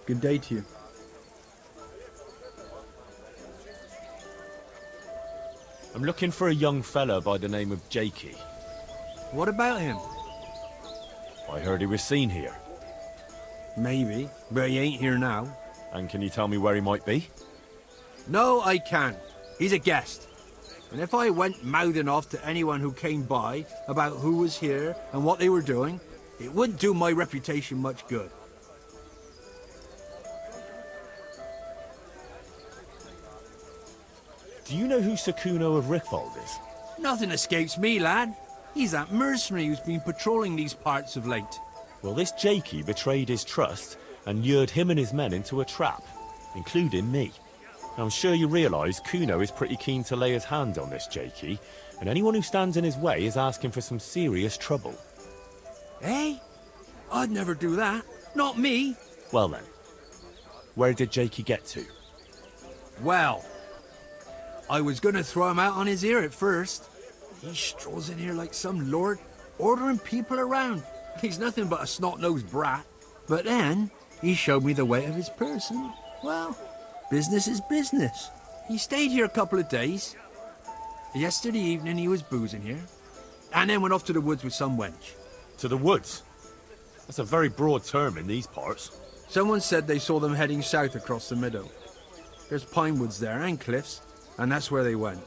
Good day to you. I'm looking for a young fella by the name of Jakey. What about him? I heard he was seen here. Maybe, but he ain't here now. And can you tell me where he might be? No, I can't. He's a guest. And if I went mouthing off to anyone who came by about who was here and what they were doing, it wouldn't do my reputation much good. Do you know who Sakuno of Rickfold is? Nothing escapes me, lad. He's that mercenary who's been patrolling these parts of late. Well, this Jakey betrayed his trust and lured him and his men into a trap, including me. I'm sure you realise Kuno is pretty keen to lay his hand on this Jakey, and anyone who stands in his way is asking for some serious trouble. Eh? I'd never do that. Not me. Well then, where did Jakey get to? Well, I was gonna throw him out on his ear at first. He strolls in here like some lord, ordering people around. He's nothing but a snot-nosed brat. But then, he showed me the weight of his person. Well, Business is business. He stayed here a couple of days. Yesterday evening he was boozing here, and then went off to the woods with some wench. To the woods? That's a very broad term in these parts. Someone said they saw them heading south across the meadow. There's pine woods there and cliffs, and that's where they went.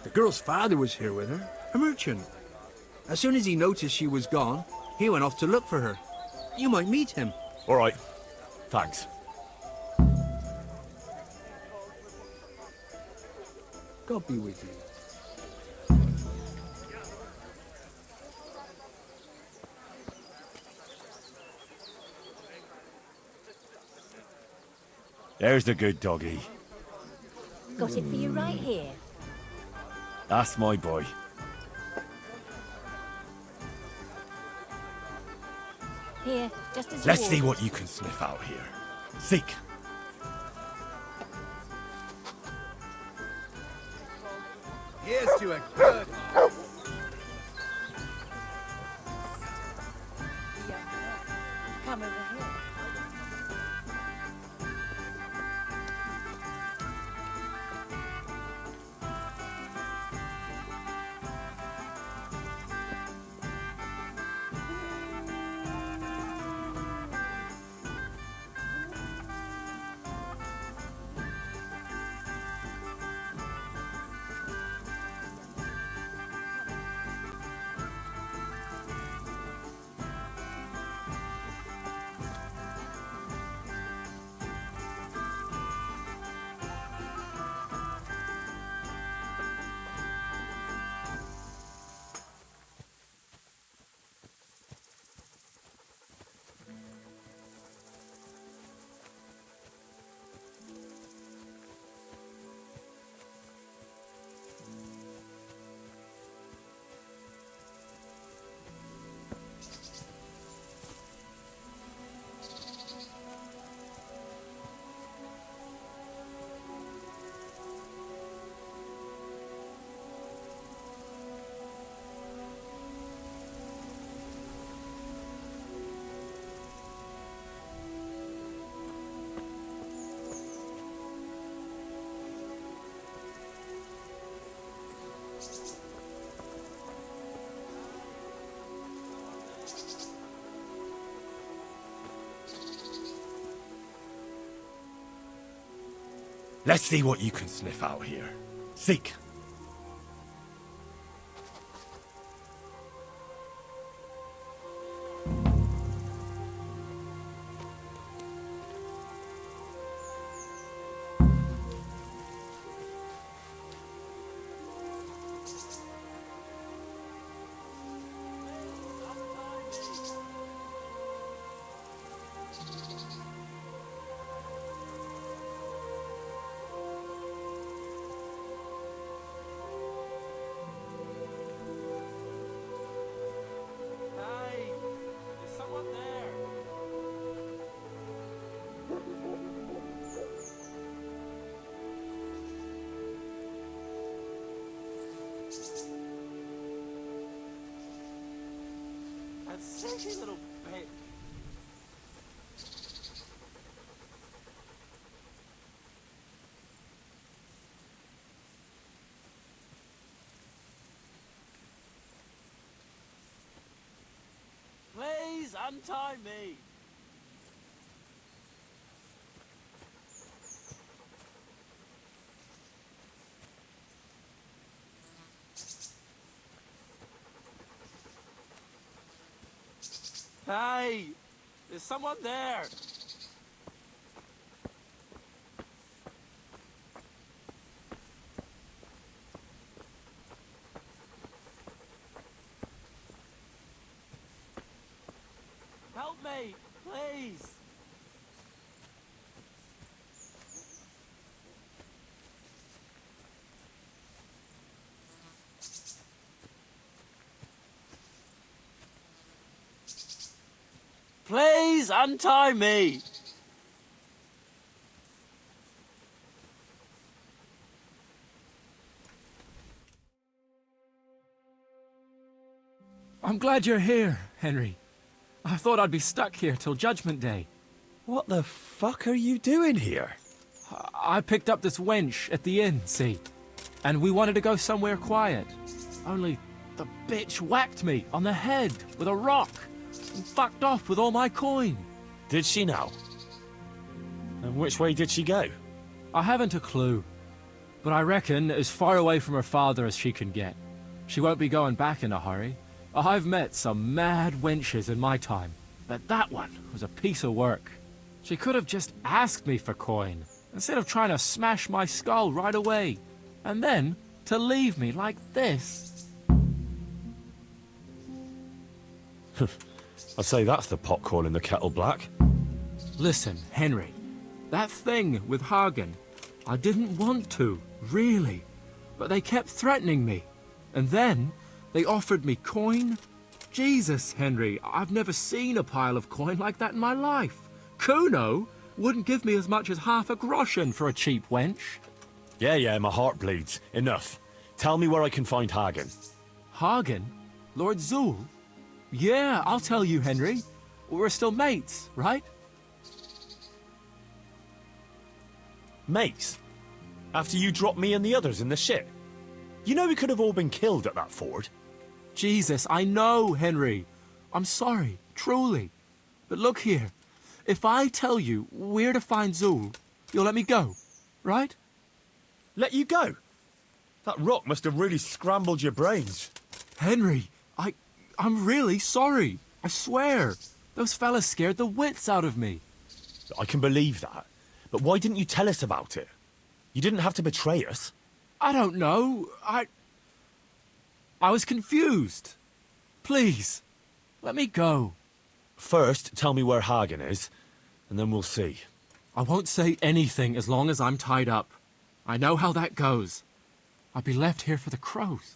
The girl's father was here with her, a merchant. As soon as he noticed she was gone, he went off to look for her. You might meet him. All right. Thanks. God be with you. There's the good doggy. Got it for you right here. That's my boy. Here, just as you Let's see ordered. what you can sniff out here. Seek. Here's to a good Come over here. Let's see what you can sniff out here. Seek. That stinky little bit. Please untie me. Hey, there's someone there. Help me, please. Please untie me. I'm glad you're here, Henry. I thought I'd be stuck here till Judgment Day. What the fuck are you doing here? I picked up this wench at the inn, see? And we wanted to go somewhere quiet. Only the bitch whacked me on the head with a rock and fucked off with all my coin. Did she now? And which way did she go? I haven't a clue, but I reckon as far away from her father as she can get. She won't be going back in a hurry. I've met some mad wenches in my time, but that one was a piece of work. She could have just asked me for coin, instead of trying to smash my skull right away, and then to leave me like this. I'd say that's the pot calling the kettle black. Listen, Henry, that thing with Hagen, I didn't want to, really, but they kept threatening me, and then they offered me coin. Jesus, Henry, I've never seen a pile of coin like that in my life. Kuno wouldn't give me as much as half a groschen for a cheap wench. Yeah, my heart bleeds. Enough. Tell me where I can find Hagen. Hagen? Lord Zool? Yeah, I'll tell you, Henry. We're still mates, right? Mates? After you dropped me and the others in the ship? You know we could have all been killed at that ford. Jesus, I know, Henry. I'm sorry, truly. But look here. If I tell you where to find Zool, you'll let me go, right? Let you go? That rock must have really scrambled your brains. Henry, I'm really sorry. I swear. Those fellas scared the wits out of me. I can believe that. But why didn't you tell us about it? You didn't have to betray us. I don't know. I was confused. Please, let me go. First, tell me where Hagen is, and then we'll see. I won't say anything as long as I'm tied up. I know how that goes. I'll be left here for the crows.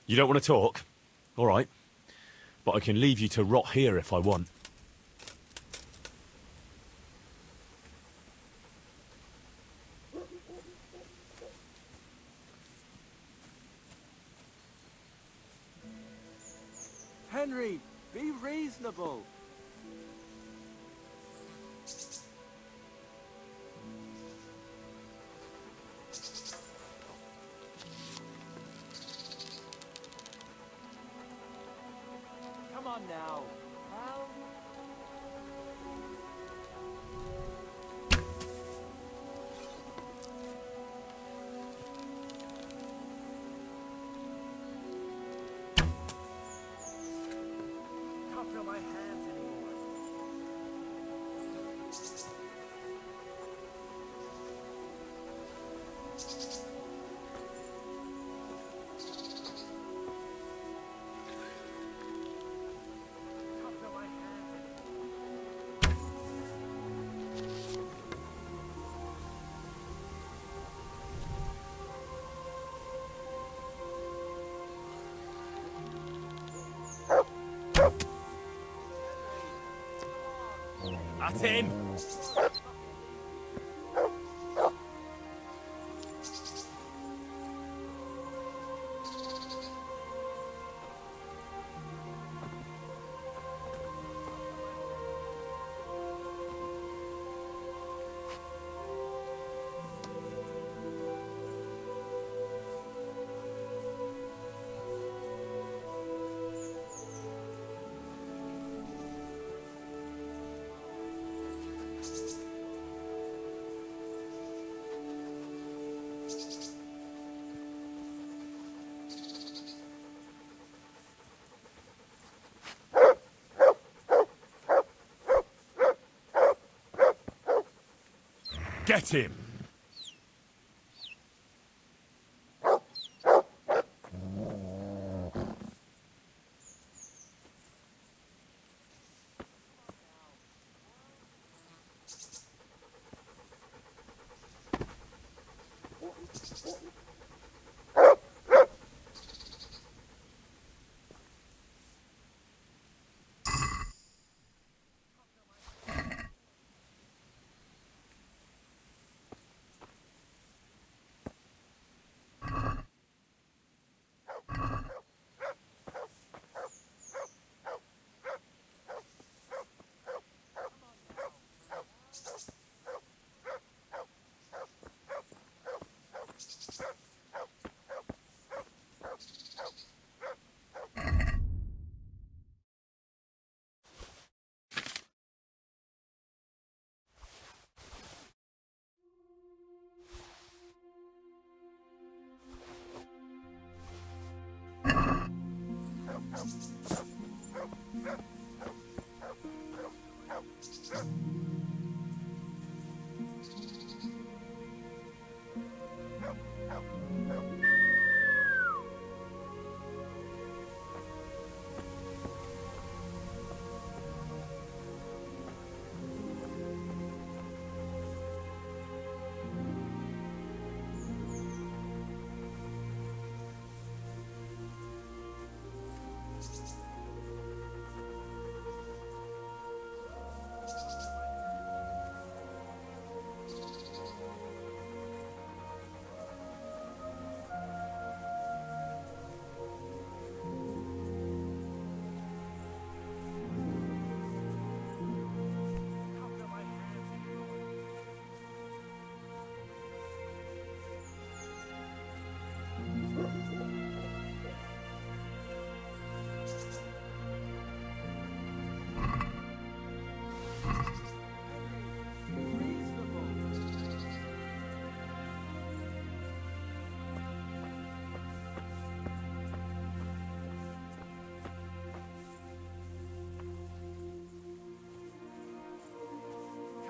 You don't want to talk? All right. But I can leave you to rot here if I want. Henry, be reasonable. Come on now, pal. Can't feel my hands anymore. Can't feel my hands anymore. At him! Get him!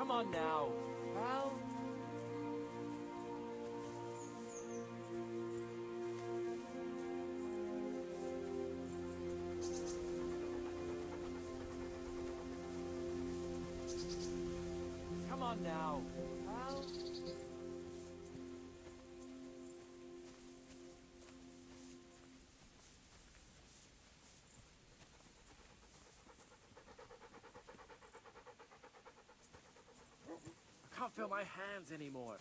Come on now, pal. Come on now, pal. I can't feel my hands anymore.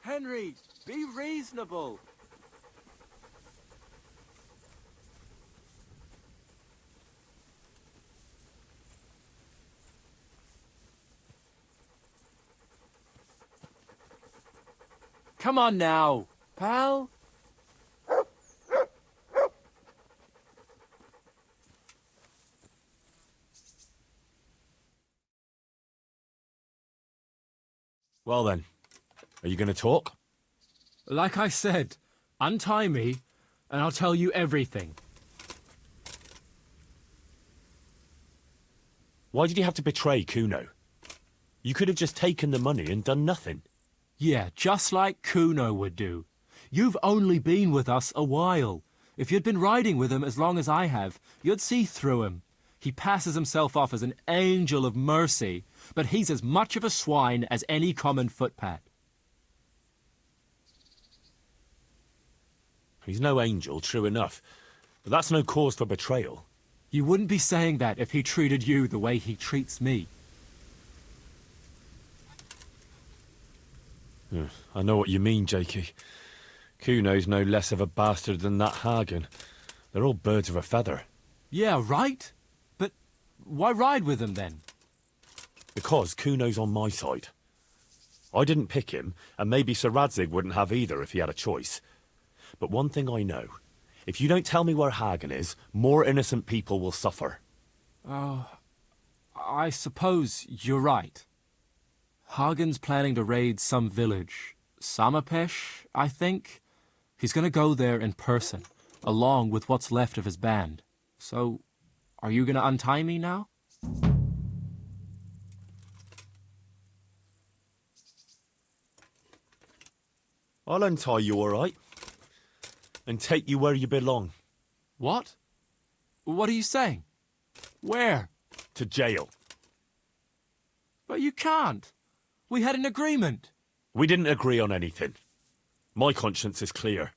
Henry, be reasonable. Come on now, pal. Well then, are you going to talk? Like I said, untie me, and I'll tell you everything. Why did you have to betray Kuno? You could have just taken the money and done nothing. Yeah, just like Kuno would do. You've only been with us a while. If you'd been riding with him as long as I have, you'd see through him. He passes himself off as an angel of mercy, but he's as much of a swine as any common footpad. He's no angel, true enough, but that's no cause for betrayal. You wouldn't be saying that if he treated you the way he treats me. I know what you mean, Jakey. Kuno's no less of a bastard than that Hagen. They're all birds of a feather. Yeah, right? But why ride with him then? Because Kuno's on my side. I didn't pick him, and maybe Sir Radzig wouldn't have either if he had a choice. But one thing I know, if you don't tell me where Hagen is, more innocent people will suffer. Oh, I suppose you're right. Hagen's planning to raid some village. Samapesh, I think. He's going to go there in person, along with what's left of his band. So, are you going to untie me now? I'll untie you, all right? And take you where you belong. What? What are you saying? Where? To jail. But you can't. We had an agreement. We didn't agree on anything. My conscience is clear.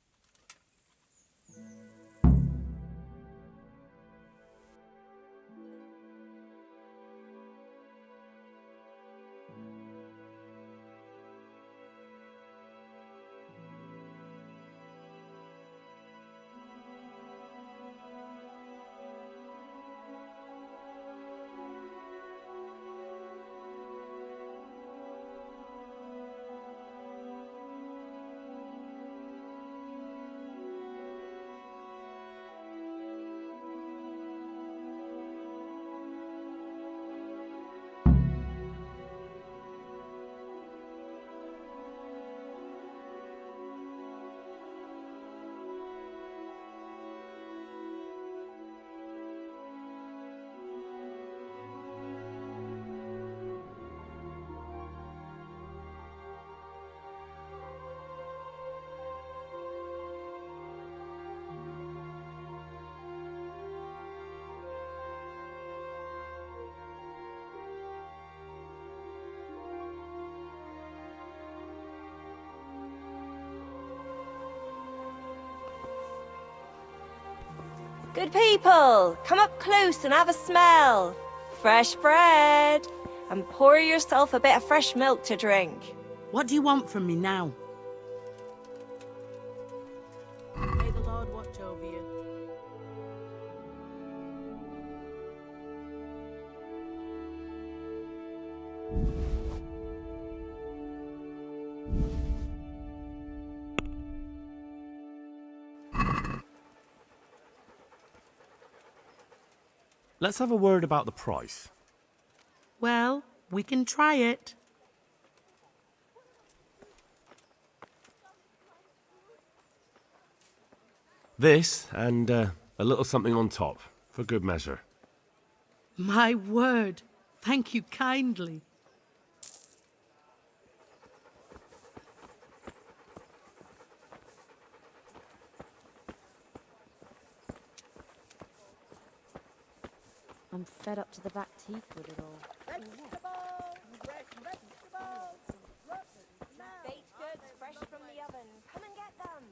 Good people, come up close and have a smell. Fresh bread. And pour yourself a bit of fresh milk to drink. What do you want from me now? May the Lord watch over you. Let's have a word about the price. Well, we can try it. This, and a little something on top, for good measure. My word. Thank you kindly. I'm fed up to the back teeth with it all. Baked goods fresh from the oven. Come and get them.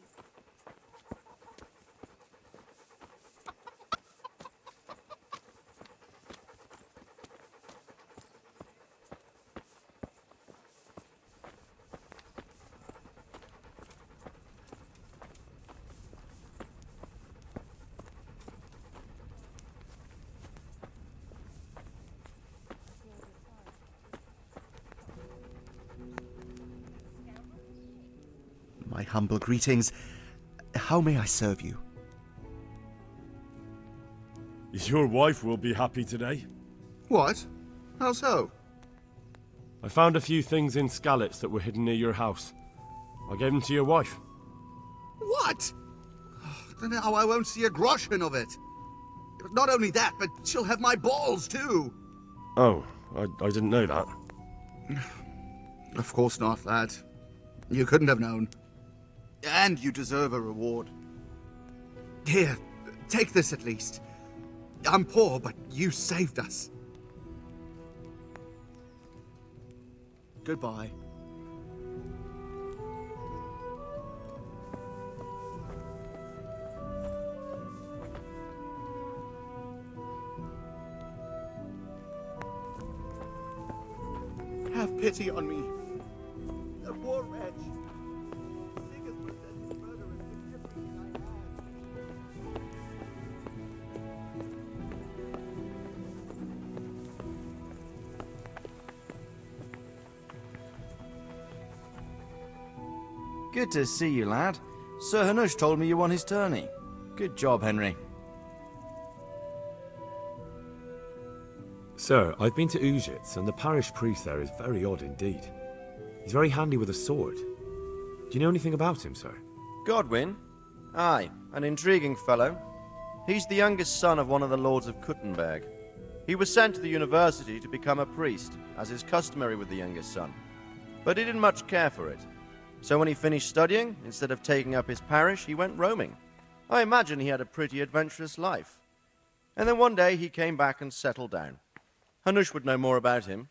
My humble greetings. How may I serve you? Your wife will be happy today. What? How so? I found a few things in Skalitz that were hidden near your house. I gave them to your wife. What? Then now I won't see a groschen of it. Not only that, but she'll have my balls too. Oh, I didn't know that. Of course not, lad. You couldn't have known. And you deserve a reward. Here, take this at least. I'm poor, but you saved us. Goodbye. Have pity on me. A poor wretch. Good to see you, lad. Sir Hanush told me you won his tourney. Good job, Henry. Sir, I've been to Ujitz, and the parish priest there is very odd indeed. He's very handy with a sword. Do you know anything about him, sir? Godwin? Aye, an intriguing fellow. He's the youngest son of one of the lords of Kuttenberg. He was sent to the university to become a priest, as is customary with the youngest son. But he didn't much care for it. So when he finished studying, instead of taking up his parish, he went roaming. I imagine he had a pretty adventurous life. And then one day he came back and settled down. Hanush would know more about him.